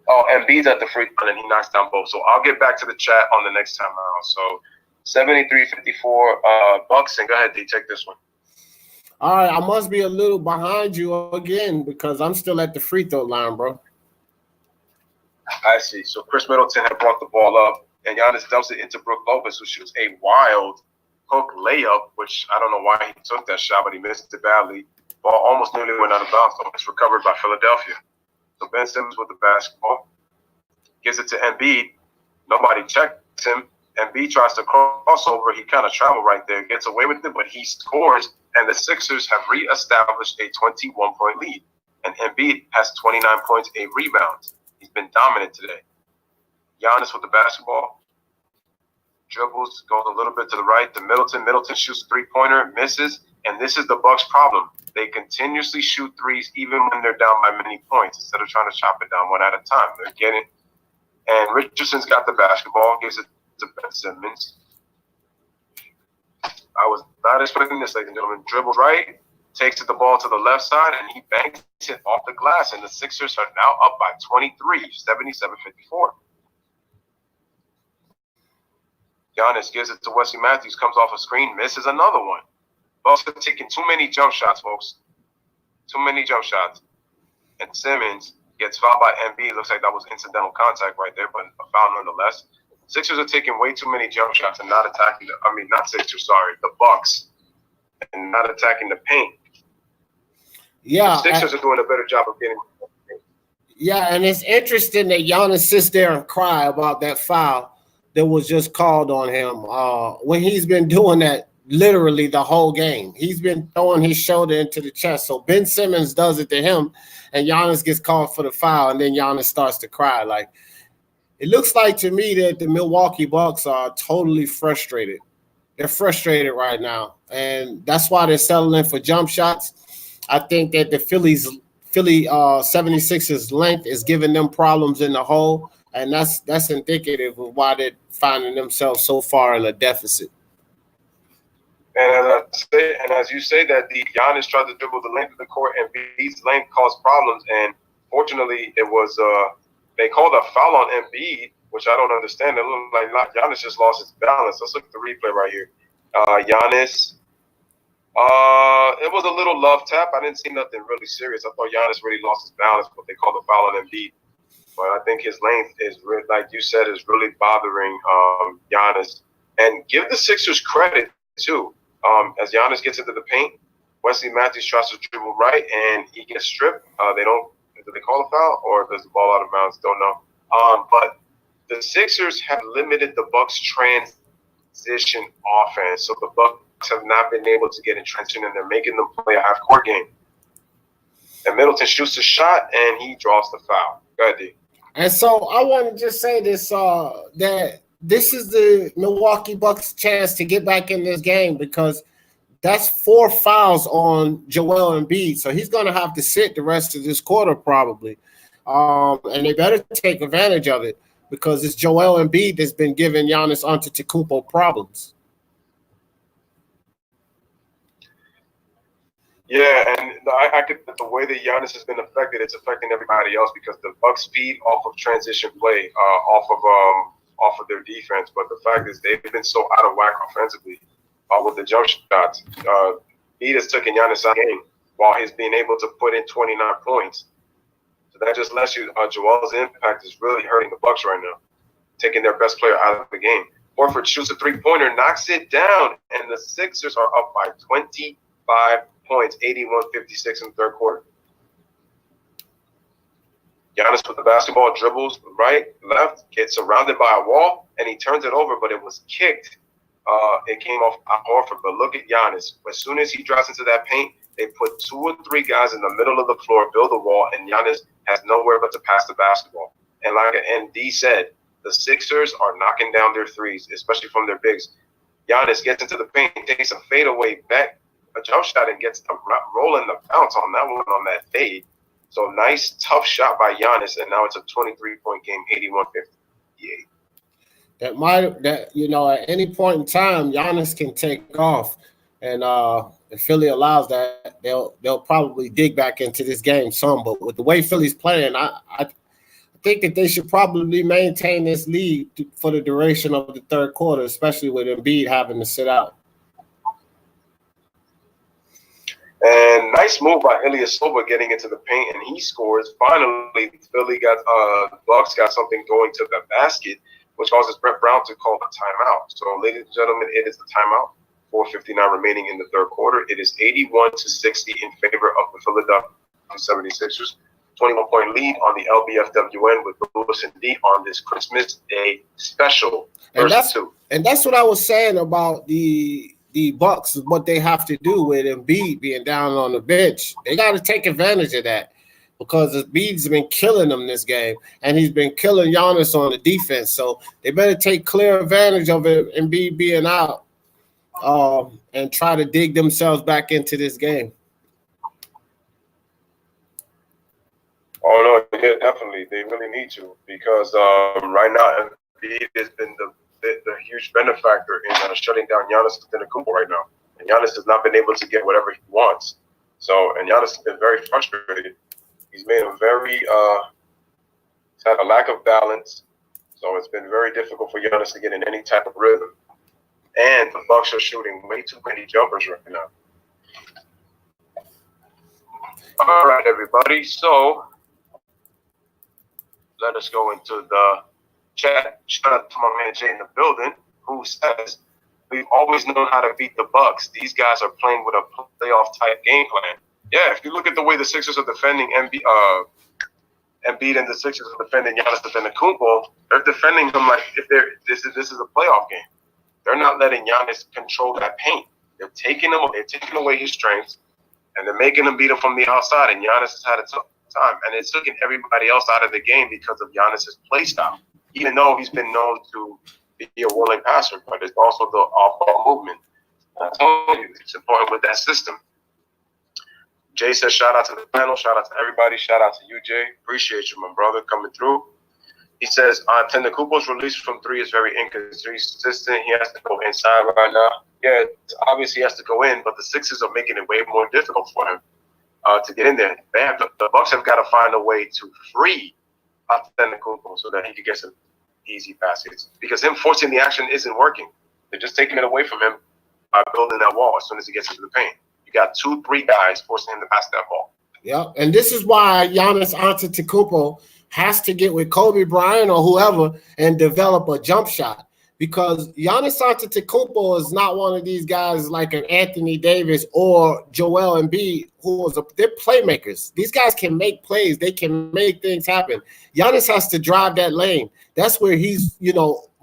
Oh, Embiid's at the free throw, and he knocks down both. So I'll get back to the chat on the next time around. So 73-54 Bucks, and go ahead, D, take this one. All right, I must be a little behind you again because I'm still at the free throw line, bro. I see. So Chris Middleton had brought the ball up, and Giannis dumps it into Brook Lopez, who shoots a wild hook layup, which I don't know why he took that shot, but he missed it badly. Ball almost nearly went out of bounds, so it's recovered by Philadelphia. So Ben Simmons with the basketball, gives it to Embiid. Nobody checks him. Embiid tries to cross over. He kind of traveled right there, gets away with it, but he scores, and the Sixers have reestablished a 21-point lead. And Embiid has 29 points, 8 rebounds. He's been dominant today. Giannis with the basketball. Dribbles, goes a little bit to the right to Middleton. Middleton shoots a three-pointer, misses, and this is the Bucks' problem. They continuously shoot threes even when they're down by many points instead of trying to chop it down one at a time. They're getting, and Richardson's got the basketball, gives it to Ben Simmons. I was not expecting this, ladies and gentlemen. Dribbles right, takes the ball to the left side, and he banks it off the glass, and the Sixers are now up by 23, 77-54. Giannis gives it to Wesley Matthews, comes off a screen, misses another one. Bucks are taking too many jump shots, folks. Too many jump shots. And Simmons gets fouled by Embiid. Looks like that was incidental contact right there, but a foul nonetheless. Sixers are taking way too many jump shots and not attacking the Bucks, and not attacking the paint. Yeah. The Sixers are doing a better job of getting. Yeah, and it's interesting that Giannis sits there and cry about that foul that was just called on him when he's been doing that literally the whole game. He's been throwing his shoulder into the chest. So Ben Simmons does it to him, and Giannis gets called for the foul, and then Giannis starts to cry. Like, it looks like to me that the Milwaukee Bucks are totally frustrated. They're frustrated right now, and that's why they're settling for jump shots. I think that the Philly 76ers length is giving them problems in the hole, and that's indicative of why they're finding themselves so far in a deficit. And as you say that, the Giannis tried to dribble the length of the court, and Embiid's length caused problems. And fortunately, it was they called a foul on Embiid, which I don't understand. It looked like Giannis just lost his balance. Let's look at the replay right here. Giannis, it was a little love tap. I didn't see nothing really serious. I thought Giannis really lost his balance, but they called a foul on Embiid. But I think his length is, like you said, is really bothering Giannis. And give the Sixers credit too. As Giannis gets into the paint, Wesley Matthews tries to dribble right, and he gets stripped. Do they call a foul, or does the ball out of bounds? Don't know. But the Sixers have limited the Bucks' transition offense, so the Bucks have not been able to get in transition, and they're making them play a half-court game. And Middleton shoots a shot, and he draws the foul. Go ahead, D. And so I want to just say this, that this is the Milwaukee Bucks' chance to get back in this game, because that's 4 fouls on Joel Embiid. So he's going to have to sit the rest of this quarter probably. And they better take advantage of it, because it's Joel Embiid that's been giving Giannis Antetokounmpo problems. Yeah, and I could, the way that Giannis has been affected, it's affecting everybody else, because the Bucks feed off of transition play, off of their defense. But the fact is, they've been so out of whack offensively. with the jump shots. Embiid has taken Giannis out of the game while he's being able to put in 29 points. So that just lets you Joel's impact is really hurting the Bucks right now, taking their best player out of the game. Horford shoots a three-pointer, knocks it down, and the Sixers are up by 25 points, 81-56 in the third quarter. Giannis with the basketball, dribbles right, left, gets surrounded by a wall, and he turns it over, but it was kicked. It came off Horford, but look at Giannis. As soon as he drives into that paint, they put 2 or 3 guys in the middle of the floor, build a wall, and Giannis has nowhere but to pass the basketball. And like D said, the Sixers are knocking down their threes, especially from their bigs. Giannis gets into the paint, takes a fadeaway back, a jump shot, and gets the rolling the bounce on that one on that fade. So nice, tough shot by Giannis, and now it's a 23-point game, 81-58. At any point in time, Giannis can take off, and if Philly allows that, they'll probably dig back into this game some. But with the way Philly's playing, I think that they should probably maintain this lead for the duration of the third quarter, especially with Embiid having to sit out. And nice move by Ilyasova getting into the paint, and he scores. Finally, Philly Bucks got something going to the basket, which causes Brett Brown to call a timeout. So, ladies and gentlemen, it is the timeout. 4:59 remaining in the third quarter. It is 81-60 in favor of the Philadelphia 76ers. 21-point lead on the LBFWN with Lewis and D on this Christmas Day special. And that's what I was saying about the Bucks, what they have to do with Embiid being down on the bench. They got to take advantage of that because Embiid's been killing them this game, and he's been killing Giannis on the defense. So they better take clear advantage of it, Embiid being out, and try to dig themselves back into this game. Oh, no, yeah, definitely. They really need to because right now Embiid has been the huge benefactor in shutting down Giannis Antetokounmpo right now. And Giannis has not been able to get whatever he wants. So, and Giannis has been very frustrated. He's made him he's had a lack of balance. So it's been very difficult for Giannis to get in any type of rhythm. And the Bucks are shooting way too many jumpers right now. All right, everybody. So let us go into the chat. Shout out to my man Jay in the building, who says, we've always known how to beat the Bucks. These guys are playing with a playoff type game plan. Yeah, if you look at the way the Sixers are defending Embiid and the Sixers are defending Giannis Antetokounmpo, they're defending him like if this is a playoff game. They're not letting Giannis control that paint. They're taking away his strengths, and they're making him beat him from the outside. And Giannis has had a tough time, and it's taking everybody else out of the game because of Giannis's play style. Even though he's been known to be a willing passer, but it's also the off-ball movement. I told you, it's important with that system. Jay says, shout out to the panel, shout out to everybody, shout out to you, Jay. Appreciate you, my brother, coming through. He says, Antetokounmpo's release from 3 is very inconsistent. He has to go inside right now. Yeah, obviously he has to go in, but the Sixers are making it way more difficult for him to get in there. The Bucks have got to find a way to free Antetokounmpo so that he can get some easy baskets. Because him forcing the action isn't working. They're just taking it away from him by building that wall as soon as he gets into the paint. You got 2-3 guys forcing him to pass that ball. Yeah, and this is why Giannis Antetokounmpo has to get with Kobe Bryant or whoever and develop a jump shot. Because Giannis Antetokounmpo is not one of these guys like an Anthony Davis or Joel Embiid, they're playmakers. These guys can make plays. They can make things happen. Giannis has to drive that lane. That's where he's,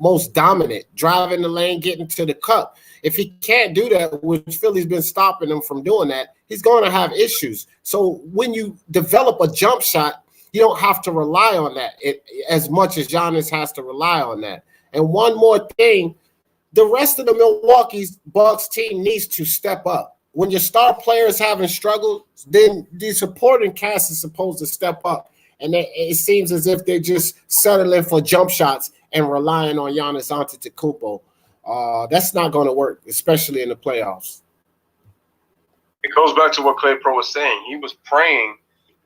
most dominant, driving the lane, getting to the cup. If he can't do that, which Philly's been stopping him from doing that, he's going to have issues. So when you develop a jump shot, you don't have to rely on that as much as Giannis has to rely on that. And one more thing, the rest of the Milwaukee Bucks team needs to step up. When your star players having struggled, then the supporting cast is supposed to step up. And it seems as if they're just settling for jump shots and relying on Giannis Antetokounmpo. That's not going to work, especially in the playoffs. It goes back to what Clay Pro was saying. He was praying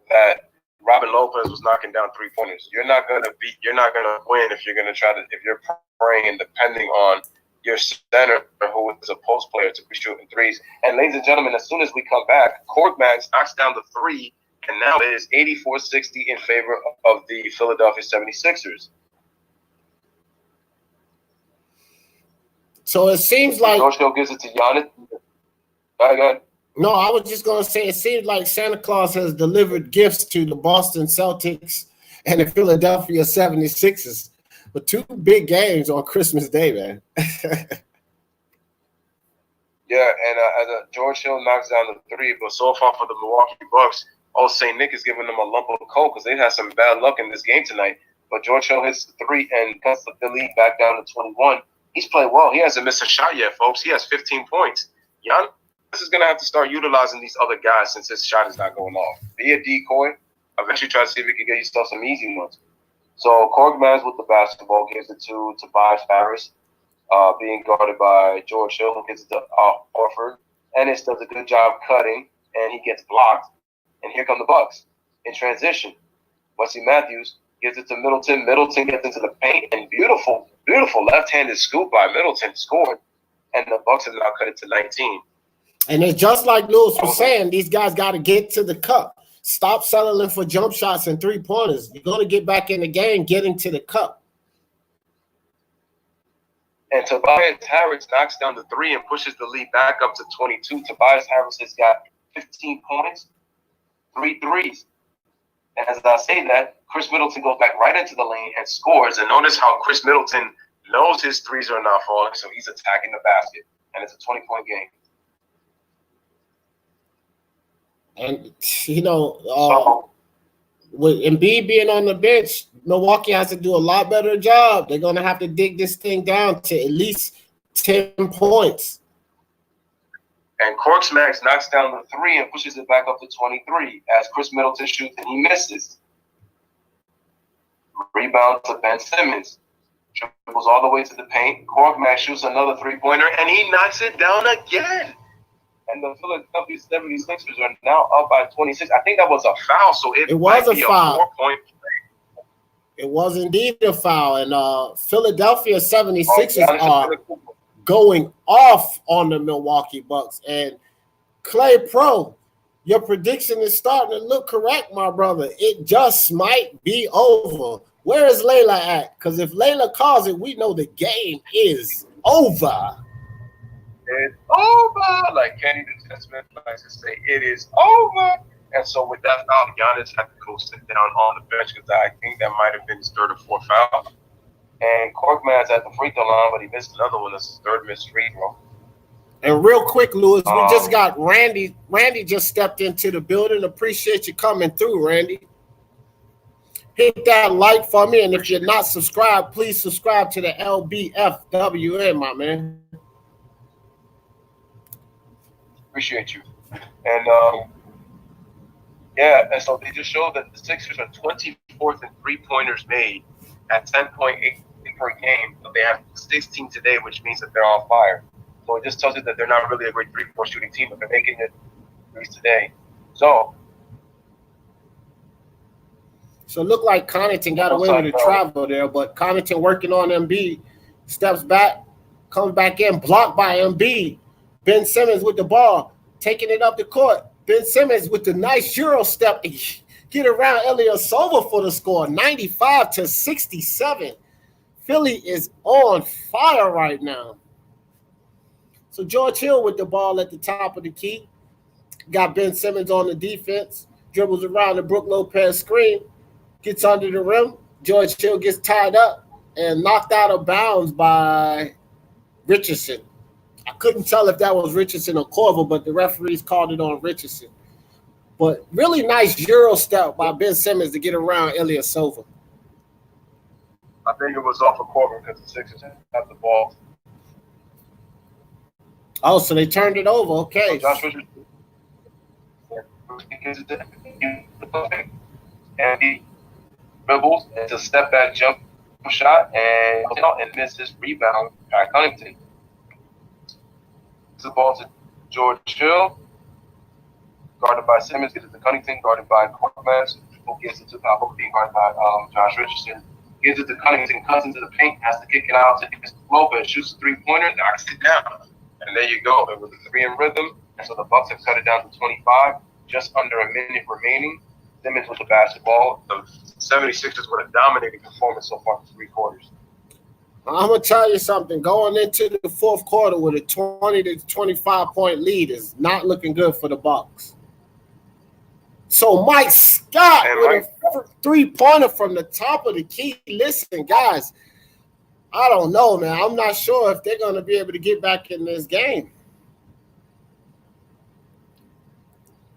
that Robin Lopez was knocking down 3-pointers. You're not gonna win if you're praying and depending on your center, who is a post player, to be shooting threes. And ladies and gentlemen, as soon as we come back, Korkmaz knocks down the three, and now it is 84-60 in favor of the Philadelphia 76ers. So it seems like George Hill gives it to Giannis. Go ahead. No, I was just going to say it seems like Santa Claus has delivered gifts to the Boston Celtics and the Philadelphia 76ers for two big games on Christmas Day, man. Yeah, and George Hill knocks down the three, but so far for the Milwaukee Bucks, old St. Nick is giving them a lump of coal because they had some bad luck in this game tonight. But George Hill hits the three and cuts the lead back down to 21. He's played well. He hasn't missed a shot yet, folks. He has 15 points. Giannis is going to have to start utilizing these other guys since his shot is not going off. Be a decoy. Eventually try to see if he can get yourself some easy ones. So Korkmaz with the basketball gives it to Tobias Harris, being guarded by George Hill, who gets it to Horford. Ennis does a good job cutting, and he gets blocked. And here come the Bucks in transition. Wesley Matthews gives it to Middleton. Middleton gets into the paint, and beautiful left-handed scoop by Middleton scored. And the Bucks have now cut it to 19. And it's just like Lewis was saying, these guys got to get to the cup. Stop settling for jump shots and three-pointers. You're going to get back in the game getting to the cup. And Tobias Harris knocks down the three and pushes the lead back up to 22. Tobias Harris has got 15 points, 3 threes. And as I say that, Chris Middleton goes back right into the lane and scores. And notice how Chris Middleton knows his threes are not falling, so he's attacking the basket. And it's a 20-point game. And, with Embiid being on the bench, Milwaukee has to do a lot better job. They're going to have to dig this thing down to at least 10 points. And Korkmaz knocks down the three and pushes it back up to 23 as Chris Middleton shoots and he misses. Rebound to Ben Simmons. Dribbles all the way to the paint. Korkmaz shoots another three-pointer and he knocks it down again. And the Philadelphia 76ers are now up by 26. I think that was a foul, so it was a foul. 4-point play. It was indeed a foul. And Philadelphia 76ers are going off on the Milwaukee Bucks. And Clay Pro, your prediction is starting to look correct, my brother. It just might be over. Where is Layla at? Because if Layla calls it, we know the game is over. It's over, like Kenny the Testament likes to say, it is over. And so with that foul, Giannis had to go sit down on the bench because I think that might have been his third or fourth foul. And Korkmaz at the free throw line, but he missed another one. That's his third missed free throw. And real quick, Lewis, we just got Randy. Randy just stepped into the building. Appreciate you coming through, Randy. Hit that like for me, and if you're not subscribed, please subscribe to the LBFWN, my man. Appreciate you. And and so they just showed that the Sixers are 24th in three-pointers made at 10.8 per game, but they have 16 today, which means that they're on fire. So it just tells you that they're not really a great three-point shooting team, but they're making it threes today. So it looked like Connaughton got away with a travel there, but Connaughton working on Embiid, steps back, comes back in, blocked by Embiid. Ben Simmons with the ball, taking it up the court. Ben Simmons with the nice Euro step to get around Ilyasova for the score, 95-67. Philly is on fire right now. So George Hill with the ball at the top of the key. Got Ben Simmons on the defense, dribbles around the Brook Lopez screen, gets under the rim. George Hill gets tied up and knocked out of bounds by Richardson. I couldn't tell if that was Richardson or Corver, but the referees called it on Richardson. But really nice Euro step by Ben Simmons to get around Ilyasova. I think it was off of Corver because the Sixers had the ball. Oh, so they turned it over. Okay. So Josh Richardson and he dribbles. It's a step back jump shot and misses rebound by Connaughton. The ball to George Hill, guarded by Simmons, gets it to Connaughton, guarded by Korkmaz, who gets it to Pablo, being guarded by Josh Richardson. gives it to Connington, cuts into the paint, has to kick it out to Lopez, shoots a three-pointer, knocks it down. And there you go. It was a 3 in rhythm, and so the Bucks have cut it down to 25, just under a minute remaining. SYMST with the basketball. The 76ers with a dominating performance so far for 3 quarters. I'm going to tell you something. Going into the fourth quarter with a 20 to 25-point lead is not looking good for the Bucks. So Mike Scott with a three-pointer from the top of the key. Listen, guys, I don't know, man. I'm not sure if they're going to be able to get back in this game.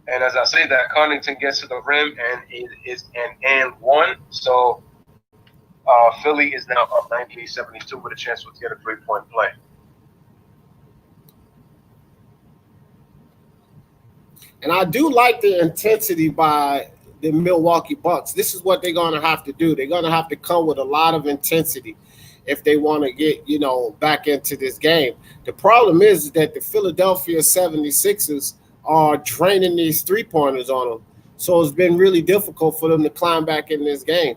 And as I say that, Connington gets to the rim, and it is an and one. So Philly is now up 19-72 with a chance to get a 3-point play. And I do like the intensity by the Milwaukee Bucks. This is what they're going to have to do. They're going to have to come with a lot of intensity if they want to get, back into this game. The problem is that the Philadelphia 76ers are draining these three-pointers on them. So it's been really difficult for them to climb back in this game.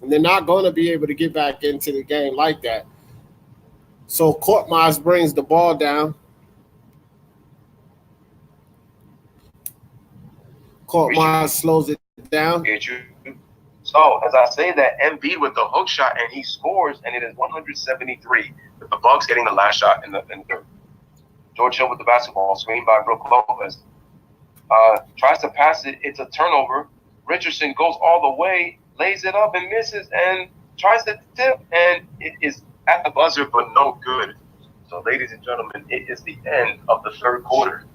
And they're not going to be able to get back into the game like that. So Korkmaz brings the ball down. Korkmaz slows it down. So, as I say that, Embiid with the hook shot, and he scores, and it is 173, with the Bucks getting the last shot in the third. George Hill with the basketball, screened by Brook Lopez. Tries to pass it. It's a turnover. Richardson goes all the way, lays it up and misses, and tries to tip, and it is at the buzzer, but no good. So, ladies and gentlemen, it is the end of the third quarter.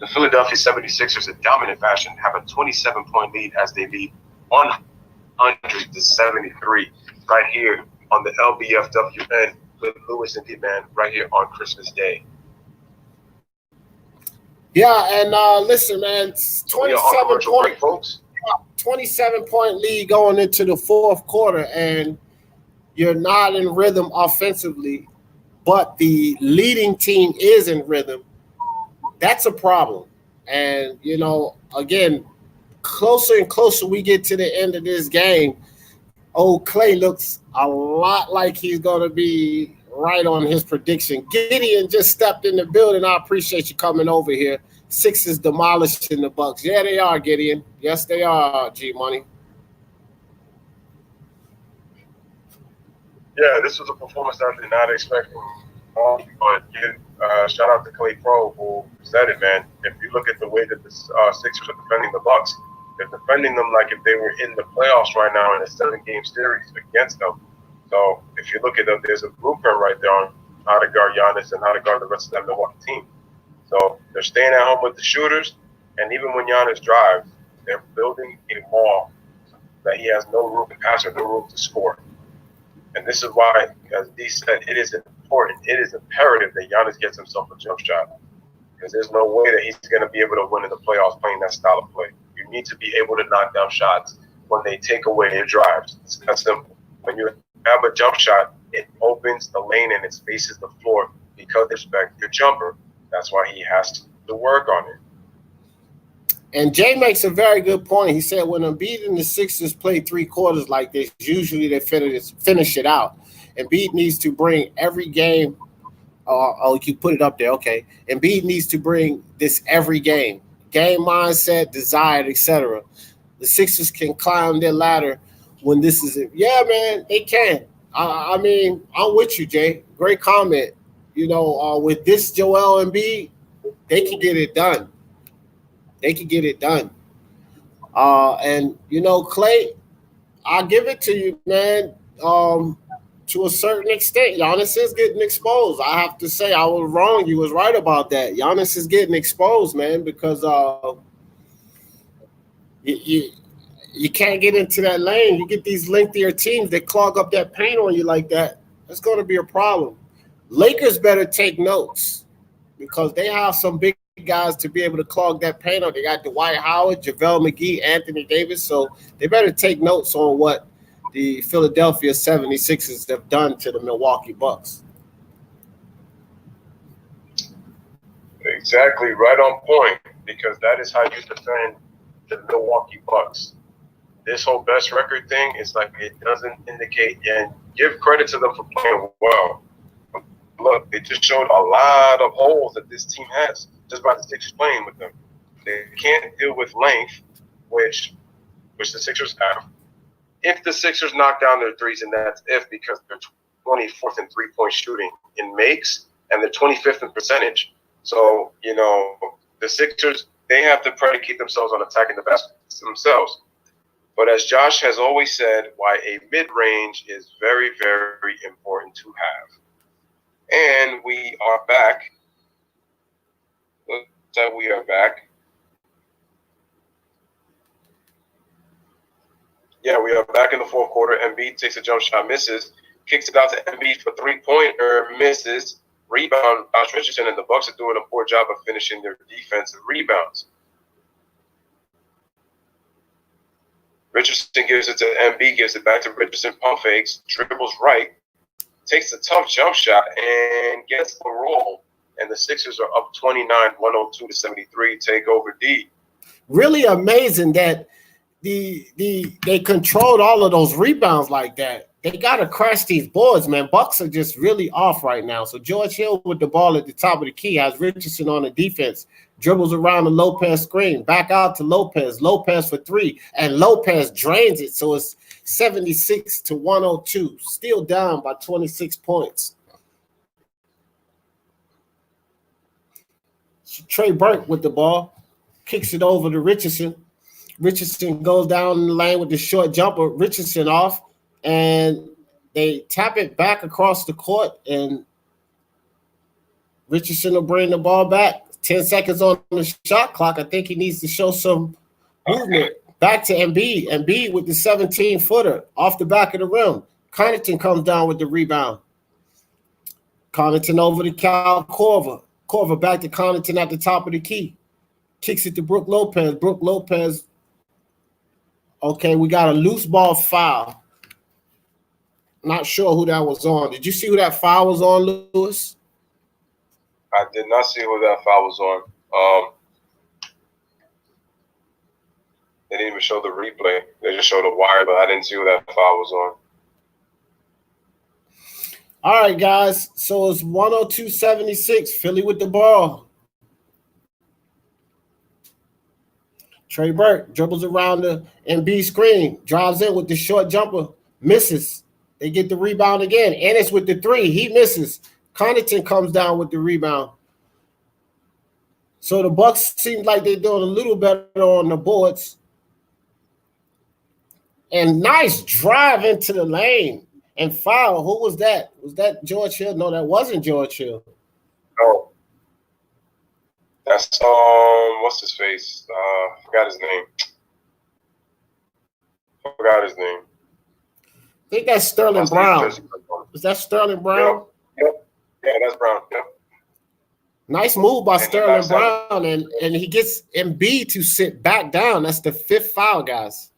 The Philadelphia 76ers, in dominant fashion, have a 27-point lead as they lead 100-73 right here on the LBFWN with Lewis and D-Man right here on Christmas Day. Yeah, and listen, man, 27-point lead going into the fourth quarter, and you're not in rhythm offensively, but the leading team is in rhythm. That's a problem. And, again, closer and closer we get to the end of this game, old Clay looks a lot like he's going to be right on his prediction. Gideon just stepped in the building. I appreciate you coming over here. Sixers demolishing the Bucks. Yeah, they are, Gideon. Yes, they are, G-Money. Yeah, this was a performance I did not expect from all, but shout out to Clay Pro who said it, man. If you look at the way that the Sixers are defending the Bucks, they're defending them like if they were in the playoffs right now in a 7-game series against them. So if you look at them, there's a blueprint right there on how to guard Giannis and how to guard the rest of that Milwaukee team. So they're staying at home with the shooters, and even when Giannis drives, they're building a wall that he has no room to pass or no room to score. And this is why, as D said, it is important, it is imperative that Giannis gets himself a jump shot. Because there's no way that he's going to be able to win in the playoffs playing that style of play. You need to be able to knock down shots when they take away your drives. It's that simple. When you have a jump shot, it opens the lane and it spaces the floor because they respect your jumper. That's why he has to work on it. And Jay makes a very good point. He said when Embiid and the Sixers play 3 quarters like this, usually they finish it out. Embiid needs to bring every game. You put it up there, okay. Embiid needs to bring this every game. Game mindset, desired, etc. The Sixers can climb their ladder when this is it. Yeah, man, they can. I mean, I'm with you, Jay. Great comment. With this Joel Embiid, they can get it done. They can get it done. And Clay, I'll give it to you, man. To a certain extent, Giannis is getting exposed. I have to say I was wrong. You was right about that. Giannis is getting exposed, man, because you can't get into that lane. You get these lengthier teams that clog up that paint on you like that. That's going to be a problem. Lakers better take notes because they have some big guys to be able to clog that paint up. They got Dwight Howard, JaVale McGee, Anthony Davis. So they better take notes on what the Philadelphia 76ers have done to the Milwaukee Bucks. Exactly, right on point, because that is how you defend the Milwaukee Bucks. this whole best record thing is like it doesn't indicate, and give credit to them for playing well. Look, they just showed a lot of holes that this team has just by the Sixers playing with them. They can't deal with length, which the Sixers have. If the Sixers knock down their threes, and that's if, because they're 24th in three-point shooting in makes, and they're 25th in percentage. So, the Sixers, they have to predicate themselves on attacking the basket themselves. But as Josh has always said, why a mid-range is very, very important to have. And we are back. Looks like we are back. Yeah, we are back in the fourth quarter. Embiid takes a jump shot, misses, kicks it out to Embiid for three-pointer, misses, rebound. Josh Richardson and the Bucks are doing a poor job of finishing their defensive rebounds. Richardson gives it to Embiid, gives it back to Richardson, pump fakes, dribbles right, takes a tough jump shot, and gets the roll. And the Sixers are up 29, 102-73, take over D. Really amazing that they controlled all of those rebounds like that. They got to crash these boards, man. Bucks are just really off right now. So George Hill with the ball at the top of the key has Richardson on the defense, dribbles around the Lopez screen, back out to Lopez for three, and Lopez drains it. So it's 76-102, still down by 26 points. So Trey Burke with the ball, kicks it over to Richardson. Richardson goes down the lane with the short jumper. Richardson off, and they tap it back across the court, and Richardson will bring the ball back. 10 seconds on the shot clock. I think he needs to show some movement. Back to Embiid. Embiid with the 17-footer off the back of the rim. Connaughton comes down with the rebound. Connaughton over to Cal Korver. Korver back to Connaughton at the top of the key. Kicks it to Brook Lopez. Brook Lopez. Okay, we got a loose ball foul. Not sure who that was on. Did you see who that foul was on, Lewis? I did not see who that foul was on. They didn't even show the replay. They just showed the wire, but I didn't see who that foul was on. All right, guys. So it's 102-76. Philly with the ball. Trey Burke dribbles around the Embiid screen, drives in with the short jumper, misses. They get the rebound again. Ennis with the three. He misses. Connaughton comes down with the rebound. So the Bucks seem like they're doing a little better on the boards. And nice drive into the lane and foul. Who was that? Was that George Hill? No, that wasn't George Hill. No. That's what's his face? Forgot his name. I think that's Sterling Brown. Is that Sterling Brown? Yep. Yeah, that's Brown. Yep. Nice move by Sterling Brown, and he gets Embiid to sit back down. That's the fifth foul, guys.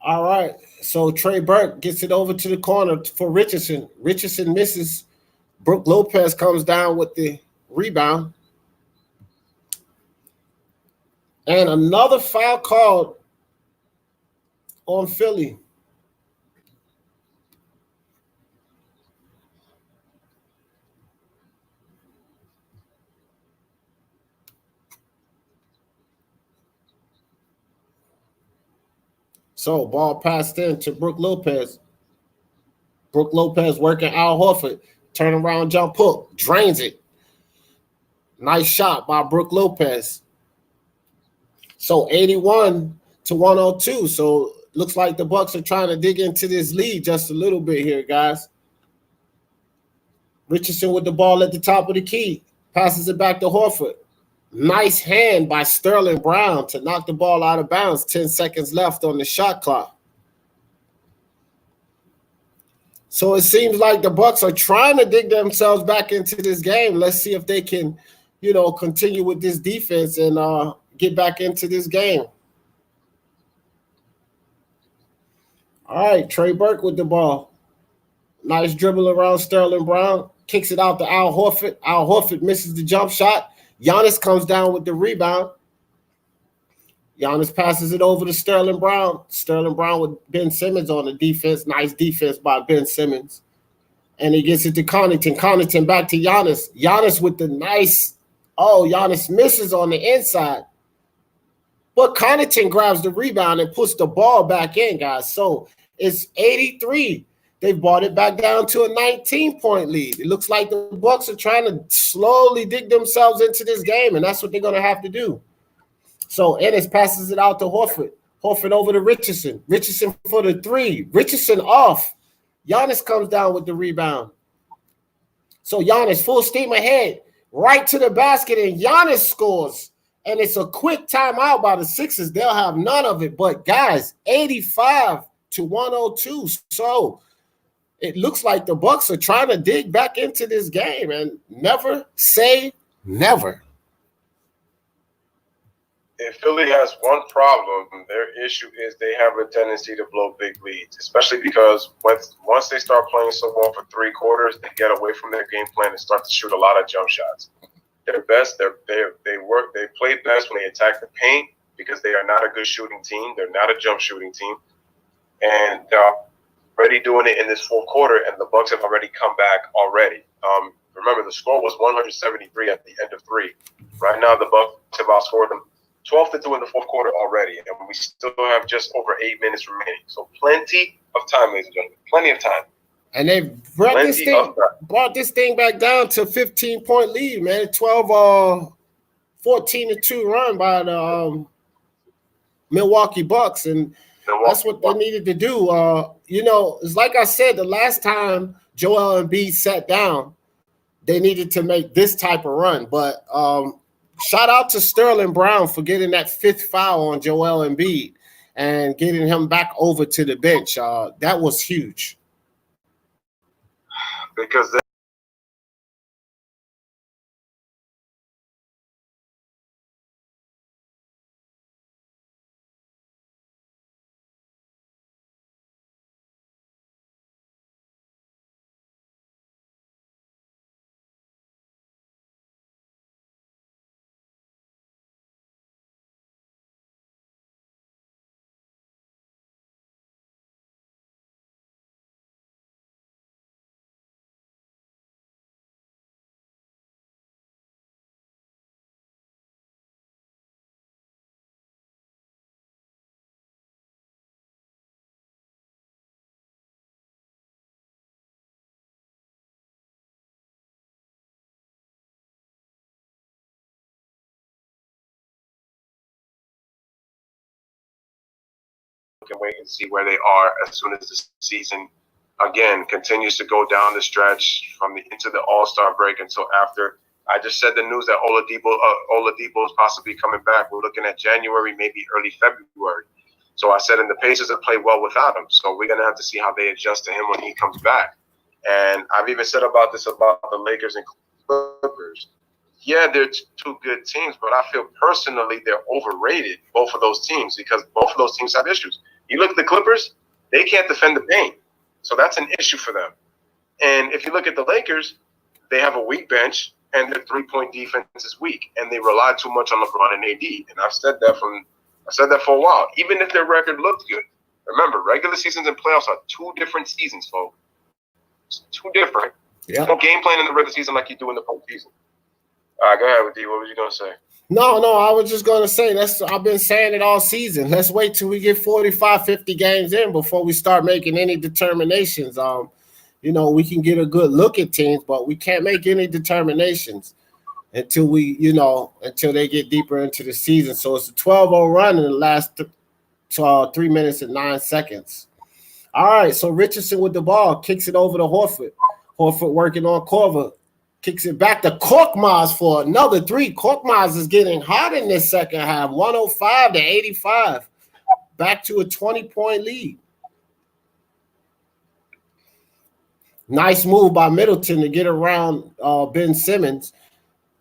All right, so Trey Burke gets it over to the corner for Richardson. Richardson misses. Brook Lopez comes down with the rebound. And another foul called on Philly. So ball passed in to Brook Lopez. Brook Lopez working Al Horford. Turnaround jump hook. Drains it. Nice shot by Brook Lopez. So 81-102. So looks like the Bucks are trying to dig into this lead just a little bit here, guys. Richardson with the ball at the top of the key. Passes it back to Horford. Nice hand by Sterling Brown to knock the ball out of bounds. 10 seconds left on the shot clock. So it seems like the Bucks are trying to dig themselves back into this game. Let's see if they can, continue with this defense and get back into this game. All right, Trey Burke with the ball. Nice dribble around Sterling Brown. Kicks it out to Al Horford. Al Horford misses the jump shot. Giannis comes down with the rebound. Giannis passes it over to Sterling Brown. Sterling Brown with Ben Simmons on the defense. Nice defense by Ben Simmons. And he gets it to Connaughton. Connaughton back to Giannis. Giannis with the nice. Oh, Giannis misses on the inside. But Connaughton grabs the rebound and puts the ball back in, guys. So it's 83. They've brought it back down to a 19-point lead. It looks like the Bucks are trying to slowly dig themselves into this game, and that's what they're going to have to do. So Ennis passes it out to Horford. Horford over to Richardson. Richardson for the three. Richardson off. Giannis comes down with the rebound. So Giannis full steam ahead, right to the basket, and Giannis scores. And it's a quick timeout by the Sixers. They'll have none of it. But guys, 85-102. So it looks like the Bucks are trying to dig back into this game, and never say never. If Philly has one problem, their issue is they have a tendency to blow big leads, especially because once they start playing so well for three quarters, they get away from their game plan and start to shoot a lot of jump shots. They're best. They play best when they attack the paint because they are not a good shooting team. They're not a jump shooting team, and they're already doing it in this fourth quarter. And the Bucks have already come back already. Remember, the score was 173 at the end of three. Right now, the Bucks have outscored them 12-2 in the fourth quarter already, and we still have just over 8 minutes remaining. So plenty of time, ladies and gentlemen. Plenty of time. And they brought this thing back down to 15-point lead, man. 14-2 run by the Milwaukee Bucks, and that's what they needed to do. It's like I said, the last time Joel Embiid sat down, they needed to make this type of run. But shout out to Sterling Brown for getting that fifth foul on Joel Embiid and getting him back over to the bench. That was huge. Because can wait and see where they are as soon as the season again continues to go down the stretch from into the All-Star break until after. I just said the news that Oladipo is possibly coming back. We're looking at January, maybe early February. So I said, and the Pacers have played well without him. So we're gonna have to see how they adjust to him when he comes back. And I've even said about the Lakers and Clippers. Yeah, they're two good teams, but I feel personally they're overrated, both of those teams, because both of those teams have issues. You look at the Clippers, they can't defend the paint. So that's an issue for them. And if you look at the Lakers, they have a weak bench and their three-point defense is weak. And they rely too much on LeBron and AD. And I've said that for a while. Even if their record looked good. Remember, regular seasons and playoffs are two different seasons, folks. It's two different. Yeah. You don't game plan in the regular season like you do in the postseason. All right, go ahead with D. What was you gonna say? No, I was just going to say, I've been saying it all season. Let's wait till we get 45, 50 games in before we start making any determinations. We can get a good look at teams, but we can't make any determinations until until they get deeper into the season. So it's a 12-0 run in the last 3 minutes and 9 seconds. All right, so Richardson with the ball, kicks it over to Horford. Horford working on Korver. Kicks it back to Korkmaz for another three. Korkmaz is getting hot in this second half, 105-85. Back to a 20-point lead. Nice move by Middleton to get around Ben Simmons.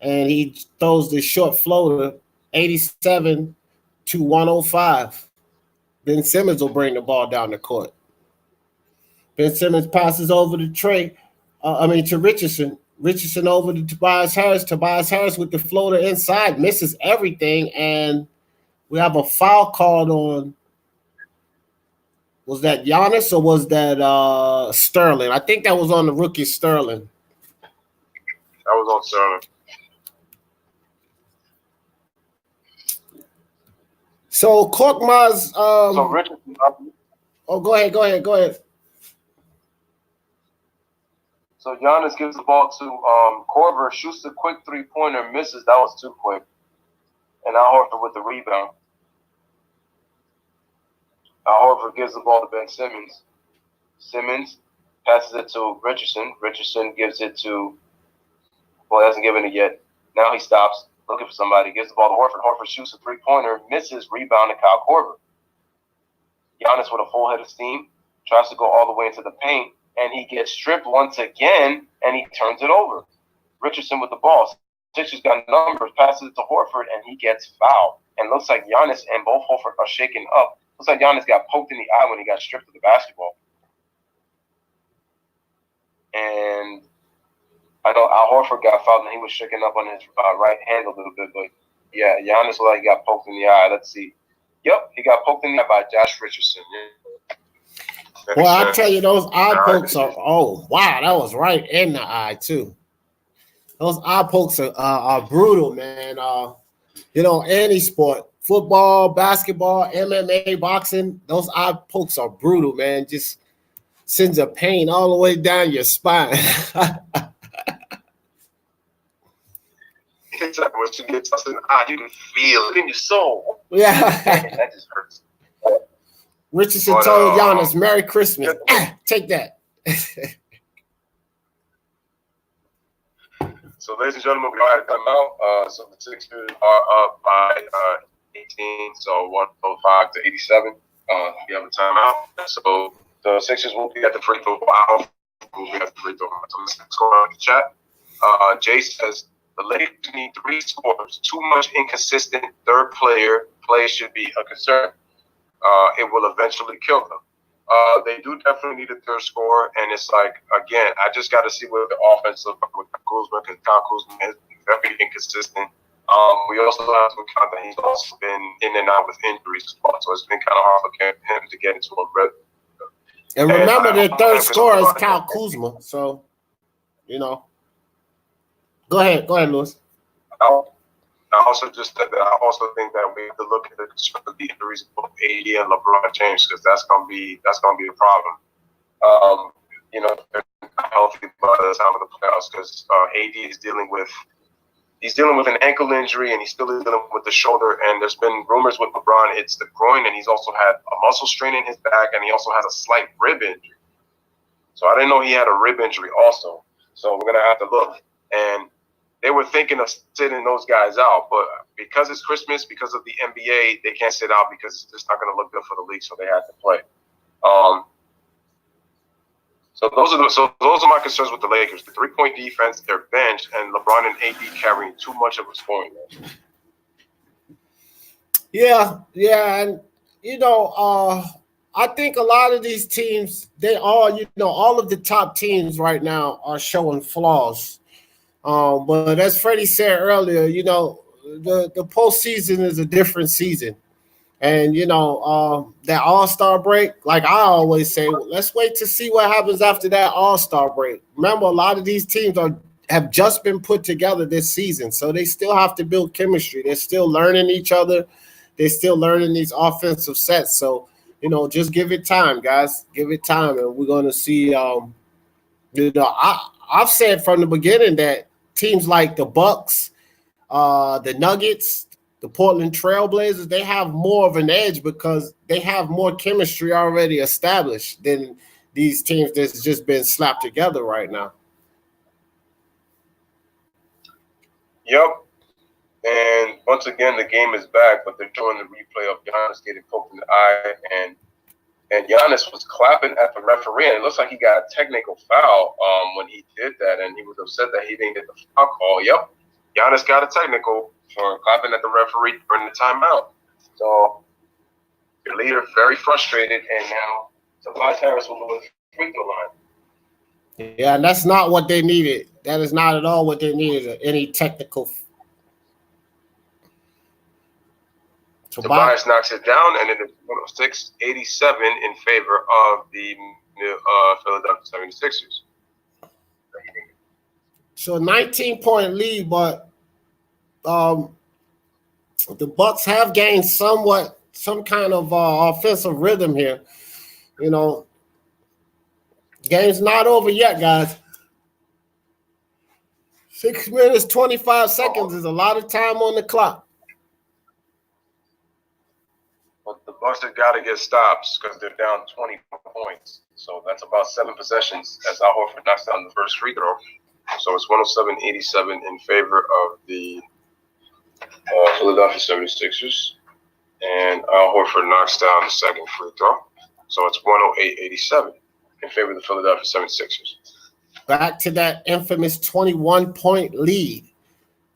And he throws the short floater, 87-105. Ben Simmons will bring the ball down the court. Ben Simmons passes over to to Richardson. Richardson over to Tobias Harris. Tobias Harris with the floater inside misses everything, and we have a foul called on. Was that Giannis or was that Sterling? I think that was on the rookie Sterling. That was on Sterling. So Korkmaz. So Richardson. Oh, go ahead. So Giannis gives the ball to Korver, shoots a quick 3-pointer, misses. That was too quick. And Al Horford with the rebound. Al Horford gives the ball to Ben Simmons. Simmons passes it to Richardson. Richardson gives it to, well, he hasn't given it yet. Now he stops, looking for somebody. Gives the ball to Horford. Horford shoots a 3-pointer, misses, rebound to Kyle Korver. Giannis with a full head of steam, tries to go all the way into the paint, and he gets stripped once again, and he turns it over. Richardson with the ball. Sixers got numbers, passes it to Horford, and he gets fouled. And looks like Giannis and both Horford are shaken up. Looks like Giannis got poked in the eye when he got stripped of the basketball. And I know Al Horford got fouled, and he was shaken up on his right hand a little bit. But, yeah, Giannis looked like he got poked in the eye. Let's see. Yep, he got poked in the eye by Josh Richardson. Yeah. Well, I tell you, those eye pokes are, oh, wow, that was right in the eye, too. Those eye pokes are brutal, man. Any sport, football, basketball, MMA, boxing, those eye pokes are brutal, man. Just sends a pain all the way down your spine. Once you get touched in the eye, you can feel it in your soul. Yeah. That just hurts. Richardson told Giannis, Merry Christmas. Take that. So, ladies and gentlemen, we are at timeout. So the Sixers are up by 18, so 105 to 87. We have a timeout. So the Sixers will be at the free throw line. We'll be at the free throw line. So let's go on the chat. Jay says the Lakers need 3 scores. Too much inconsistent third play should be a concern. It will eventually kill them. They do definitely need a third scorer, and it's like, again, I just got to see what the offense looks like with Kuzma, because Kyle Kuzma is very inconsistent. We also have to account that he's also been in and out with injuries as well, so it's been kind of hard for him to get into a rhythm. And remember, the third scorer is Kyle Kuzma, so, Go ahead, Lewis. I also just said that I also think that we have to look at the injuries of both AD and LeBron James, because that's gonna be a problem. They're not healthy by the time of the playoffs, because AD is dealing with an ankle injury, and he's still dealing with the shoulder. And there's been rumors with LeBron it's the groin, and he's also had a muscle strain in his back, and he also has a slight rib injury. So I didn't know he had a rib injury also. So we're gonna have to look. And they were thinking of sitting those guys out, but because it's Christmas, because of the NBA, they can't sit out because it's just not going to look good for the league, so they have to play. So those are my concerns with the Lakers: the 3-point defense, their bench, and LeBron and AD carrying too much of a scoring. Yeah, and I think a lot of these teams, they all, all of the top teams right now are showing flaws. But as Freddie said earlier, the postseason is a different season. And, that All-Star break, like I always say, let's wait to see what happens after that All-Star break. Remember, a lot of these teams have just been put together this season, so they still have to build chemistry. They're still learning each other. They're still learning these offensive sets. So, just give it time, guys. Give it time, and we're going to see. I've said from the beginning that teams like the Bucks, the Nuggets, the Portland Trailblazers, they have more of an edge because they have more chemistry already established than these teams that's just been slapped together right now. Yep. And once again, the game is back, but they're showing the replay of Giannis getting poked in the eye, and Giannis was clapping at the referee, and it looks like he got a technical foul when he did that, and he was upset that he didn't get the foul call. Yep, Giannis got a technical for clapping at the referee during the timeout. So your leader very frustrated, and now Tobias Harris will lose free throw line. Yeah, and that's not what they needed. That is not at all what they needed. Any technical. Tobias knocks it down, and it is 106-87 in favor of the Philadelphia 76ers. So 19-point lead, but the Bucks have gained some kind of offensive rhythm here. You know, game's not over yet, guys. 6 minutes, 25 seconds is a lot of time on the clock. But the Bucks have got to get stops because they're down 20 points. So that's about 7 possessions as Al Horford knocks down the first free throw. So it's 107-87 in favor of the Philadelphia 76ers. And Al Horford knocks down the second free throw. So it's 108-87 in favor of the Philadelphia 76ers. Back to that infamous 21-point lead.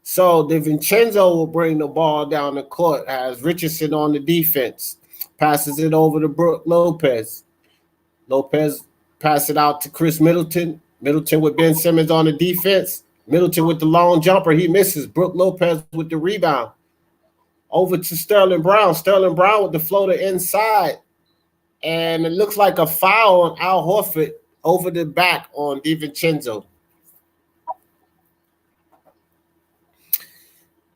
So DiVincenzo will bring the ball down the court, has Richardson on the defense, passes it over to Brook Lopez. Lopez passes it out to Chris Middleton. Middleton with Ben Simmons on the defense. Middleton with the long jumper. He misses. Brook Lopez with the rebound. Over to Sterling Brown. Sterling Brown with the floater inside. And it looks like a foul on Al Horford over the back on DiVincenzo.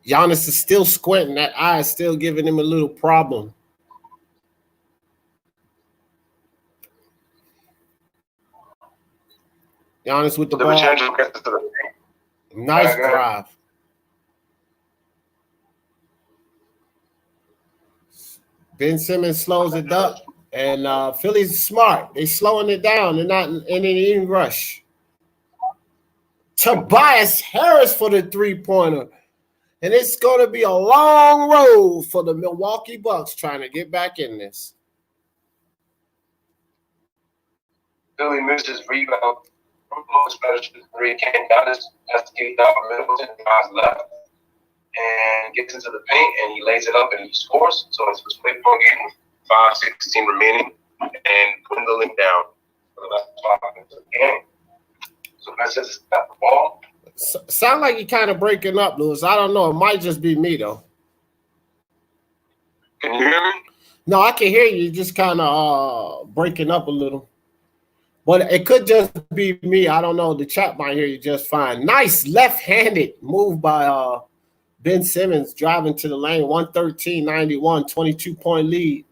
Giannis is still squinting. That eye is still giving him a little problem. Giannis with the ball. Nice drive. Ben Simmons slows it up. And Philly's smart. They're slowing it down. They're not in any rush. Tobias Harris for the three-pointer. And it's going to be a long road for the Milwaukee Bucks trying to get back in this. Philly misses rebound. Special three came down his kicked out from Middleton, guys left, and gets into the paint, and he lays it up and he scores. So it's a split-point game with 5:16 remaining and dwindling down for the last 5 minutes of the game. So Ben Simmons got the ball. Sound like you're kind of breaking up, Lewis. I don't know. It might just be me, though. Can you hear me? No, I can hear you. You're just kind of breaking up a little. But it could just be me. I don't know. The chat might hear you just fine. Nice left-handed move by Ben Simmons driving to the lane. 113-91, 22-point lead.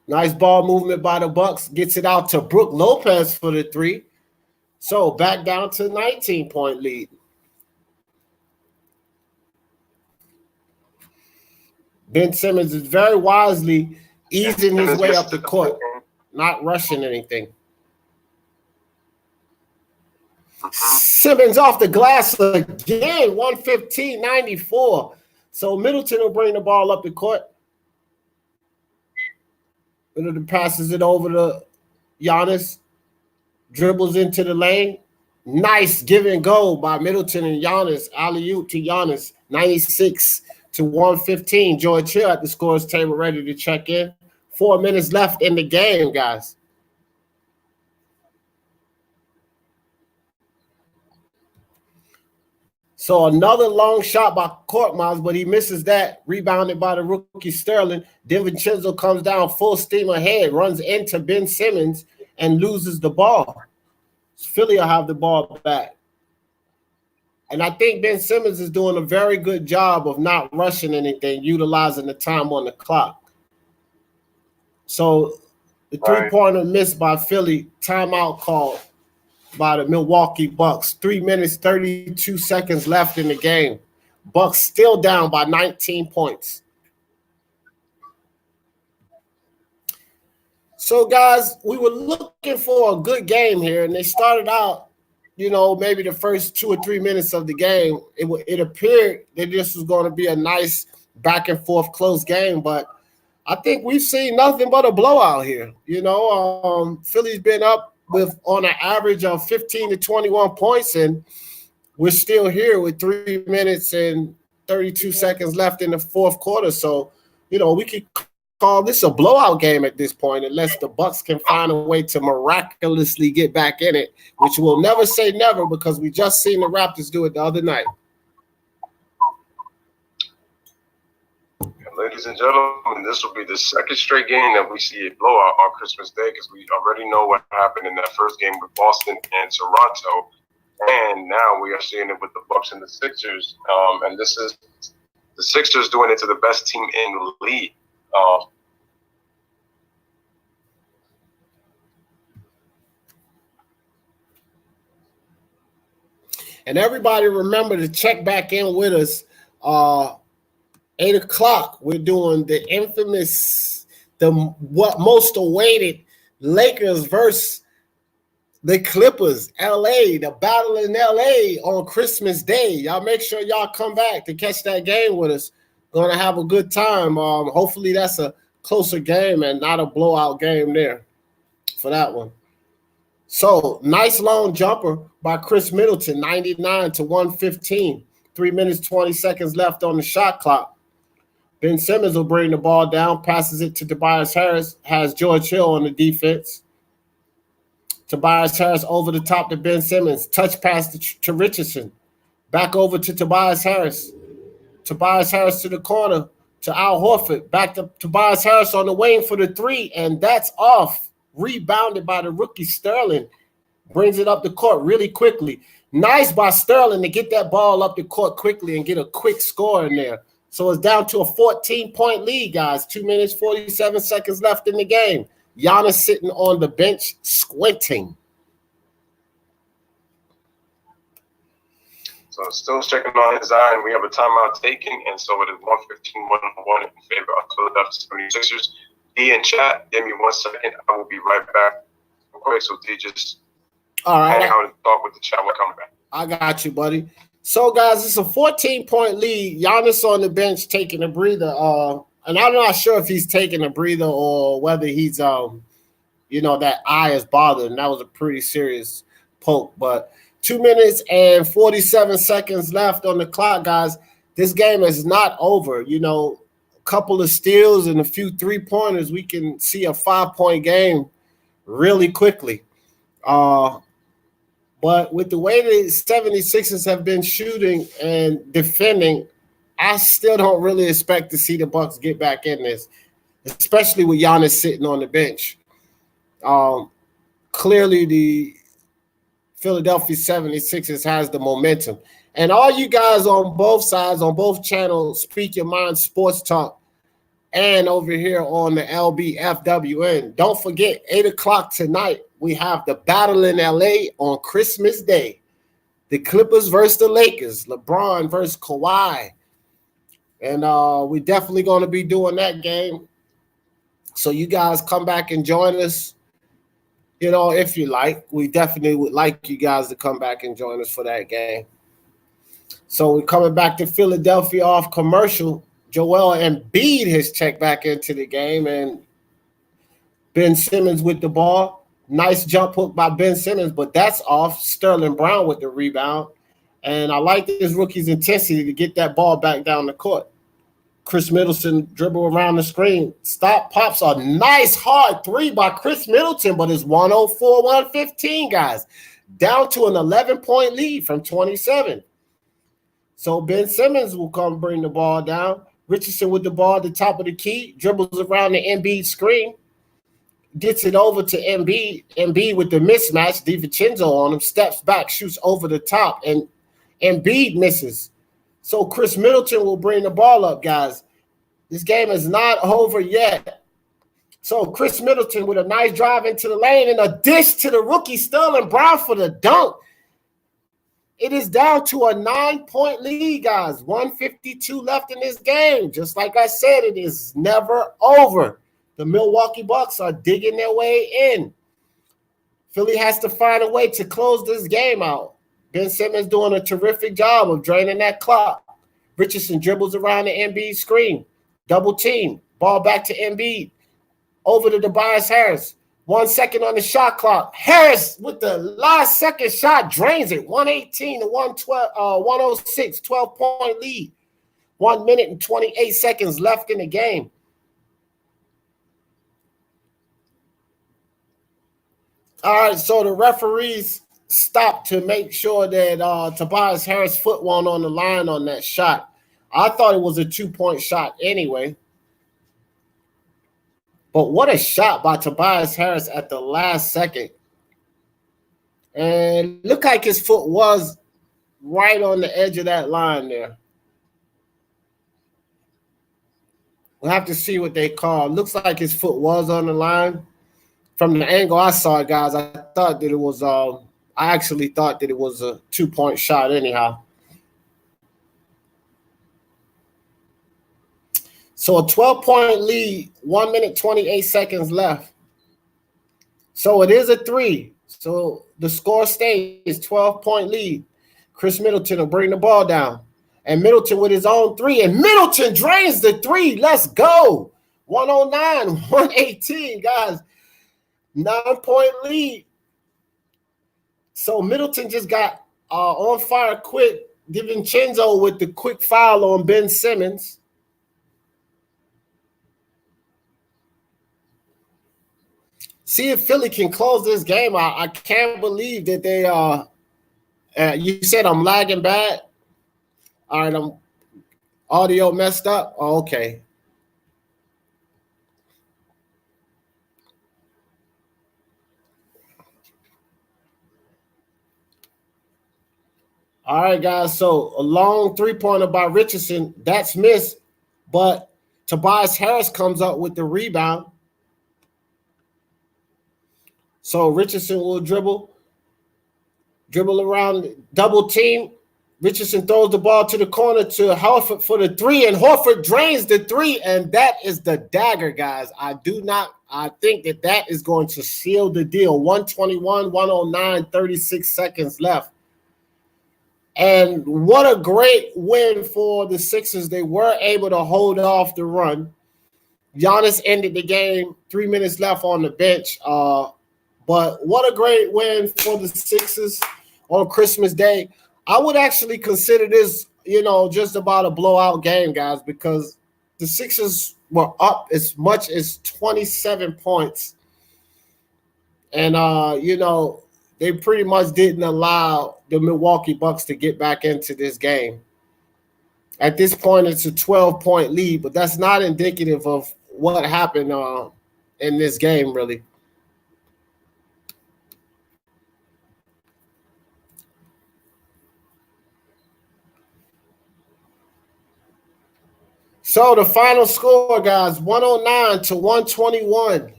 Nice ball movement by the Bucks. Gets it out to Brook Lopez for the three. So back down to 19-point lead. Ben Simmons is very wisely easing his way up the court, not rushing anything. Simmons off the glass again, 115-94. So Middleton will bring the ball up the court. Middleton passes it over to Giannis. Dribbles into the lane. Nice give and go by Middleton and Giannis. Alley-oop to Giannis. 96-115. George Hill at the scores table ready to check in. 4 minutes left in the game, guys. So another long shot by Korkmaz, but he misses that. Rebounded by the rookie Sterling. DiVincenzo comes down full steam ahead, runs into Ben Simmons, and loses the ball. Philly will have the ball back. And I think Ben Simmons is doing a very good job of not rushing anything, utilizing the time on the clock. So the three-pointer missed by Philly, timeout called by the Milwaukee Bucks. 3 minutes, 32 seconds left in the game. Bucks still down by 19 points. So, guys, we were looking for a good game here, and they started out, maybe the first 2 or 3 minutes of the game, it appeared that this was going to be a nice back-and-forth close game, but I think we've seen nothing but a blowout here. Philly's been up with on an average of 15 to 21 points, and we're still here with 3 minutes and 32 seconds left in the fourth quarter. So, we could call this a blowout game at this point, unless the Bucks can find a way to miraculously get back in it, which we'll never say never because we just seen the Raptors do it the other night. Ladies and gentlemen, this will be the second straight game that we see a blowout on Christmas Day because we already know what happened in that first game with Boston and Toronto, and now we are seeing it with the Bucks and the Sixers. And this is the Sixers doing it to the best team in the league. And everybody remember to check back in with us. 8 o'clock, we're doing the infamous, what most awaited Lakers versus the Clippers, LA, the battle in LA on Christmas Day. Y'all make sure y'all come back to catch that game with us. Gonna have a good time. Hopefully that's a closer game and not a blowout game there for that one. So nice long jumper by Chris Middleton, 99 to 115. 3 minutes, 20 seconds left on the shot clock. Ben Simmons will bring the ball down, passes it to Tobias Harris, has George Hill on the defense. Tobias Harris over the top to Ben Simmons, touch pass to Richardson. Back over to Tobias Harris. Tobias Harris to the corner to Al Horford. Back to Tobias Harris on the wing for the three, and that's off. Rebounded by the rookie Sterling. Brings it up the court really quickly. Nice by Sterling to get that ball up the court quickly and get a quick score in there. So it's down to a 14-point lead, guys. 2 minutes, 47 seconds left in the game. Giannis sitting on the bench, squinting. So still checking on his eye, and we have a timeout taken, and so it is 115-101 in favor of Philadelphia 76ers. D in chat, give me 1 second. I will be right back. Real quick, so D just hang out and talk with the chat. We're coming back. I got you, buddy. So, guys, it's a 14-point lead. Giannis on the bench taking a breather. And I'm not sure if he's taking a breather or whether he's, that eye is bothering. That was a pretty serious poke. But 2 minutes and 47 seconds left on the clock, guys. This game is not over. A couple of steals and a few three-pointers, we can see a 5-point game really quickly. But with the way the 76ers have been shooting and defending, I still don't really expect to see the Bucks get back in this, especially with Giannis sitting on the bench. Clearly, the Philadelphia 76ers has the momentum. And all you guys on both sides, on both channels, Speak Your Mind Sports Talk, and over here on the LBFWN, don't forget, 8 o'clock tonight, we have the battle in LA on Christmas Day. The Clippers versus the Lakers, LeBron versus Kawhi. And we're definitely going to be doing that game. So you guys come back and join us, if you like. We definitely would like you guys to come back and join us for that game. So we're coming back to Philadelphia off commercial. Joel Embiid has checked back into the game, and Ben Simmons with the ball. Nice jump hook by Ben Simmons, but that's off. Sterling Brown with the rebound. And I like this rookie's intensity to get that ball back down the court. Chris Middleton dribble around the screen. Stop, pops a nice hard three by Chris Middleton, but it's 104-115, guys. Down to an 11-point lead from 27. So Ben Simmons will come bring the ball down. Richardson with the ball at the top of the key. Dribbles around the Embiid screen. Gets it over to Embiid. Embiid with the mismatch. DiVincenzo on him. Steps back, shoots over the top, and Embiid misses. So Chris Middleton will bring the ball up, guys. This game is not over yet. So Chris Middleton with a nice drive into the lane and a dish to the rookie Sterling Brown for the dunk. It is down to a 9-point lead, guys. 152 left in this game. Just like I said, it is never over. The Milwaukee Bucks are digging their way in. Philly has to find a way to close this game out. Ben Simmons doing a terrific job of draining that clock. Richardson dribbles around the Embiid screen. Double team. Ball back to Embiid. Over to Tobias Harris. 1 second on the shot clock. Harris with the last second shot drains it. 118 to 106, 12-point lead. 1 minute and 28 seconds left in the game. All right, so the referees stopped to make sure that Tobias Harris' foot wasn't on the line on that shot. I thought it was a 2-point shot anyway. But what a shot by Tobias Harris at the last second. And looked like his foot was right on the edge of that line there. We'll have to see what they call. Looks like his foot was on the line. From the angle I saw it, guys, I thought that it was I actually thought that it was a 2-point shot anyhow. So a 12-point lead, 1 minute, 28 seconds left. So it is a 3. So the score stays 12-point lead. Chris Middleton will bring the ball down. And Middleton with his own 3. And Middleton drains the 3. Let's go. 109, 118, guys. 9-point lead. So Middleton just got on fire quick. DiVincenzo with the quick foul on Ben Simmons. See if Philly can close this game out. I can't believe that they you said I'm lagging bad. All right, I'm audio messed up. Oh, okay. All right, guys. So a long 3-pointer by Richardson. That's missed, but Tobias Harris comes up with the rebound. So Richardson will dribble around, double team. Richardson throws the ball to the corner to Horford for the 3, and Horford drains the 3, and that is the dagger, guys. I think that is going to seal the deal. 121, 109, 36 seconds left. And what a great win for the Sixers. They were able to hold off the run. Giannis ended the game, 3 minutes left on the bench. But what a great win for the Sixers on Christmas Day. I would actually consider this, just about a blowout game, guys, because the Sixers were up as much as 27 points. And, they pretty much didn't allow the Milwaukee Bucks to get back into this game. At this point, it's a 12-point lead, but that's not indicative of what happened in this game, really. So the final score, guys, 109 to 121.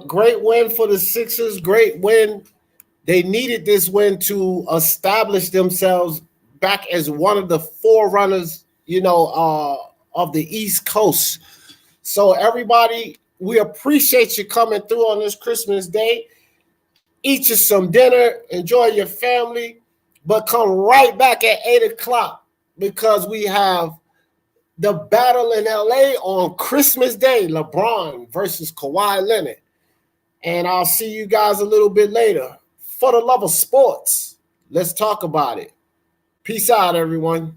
Great win for the Sixers. Great win. They needed this win to establish themselves back as one of the forerunners, of the East Coast. So everybody, we appreciate you coming through on this Christmas Day. Eat you some dinner, enjoy your family, but come right back at 8 o'clock because we have the battle in LA on Christmas Day, LeBron versus Kawhi Leonard. And I'll see you guys a little bit later. For the love of sports, let's talk about it. Peace out, everyone.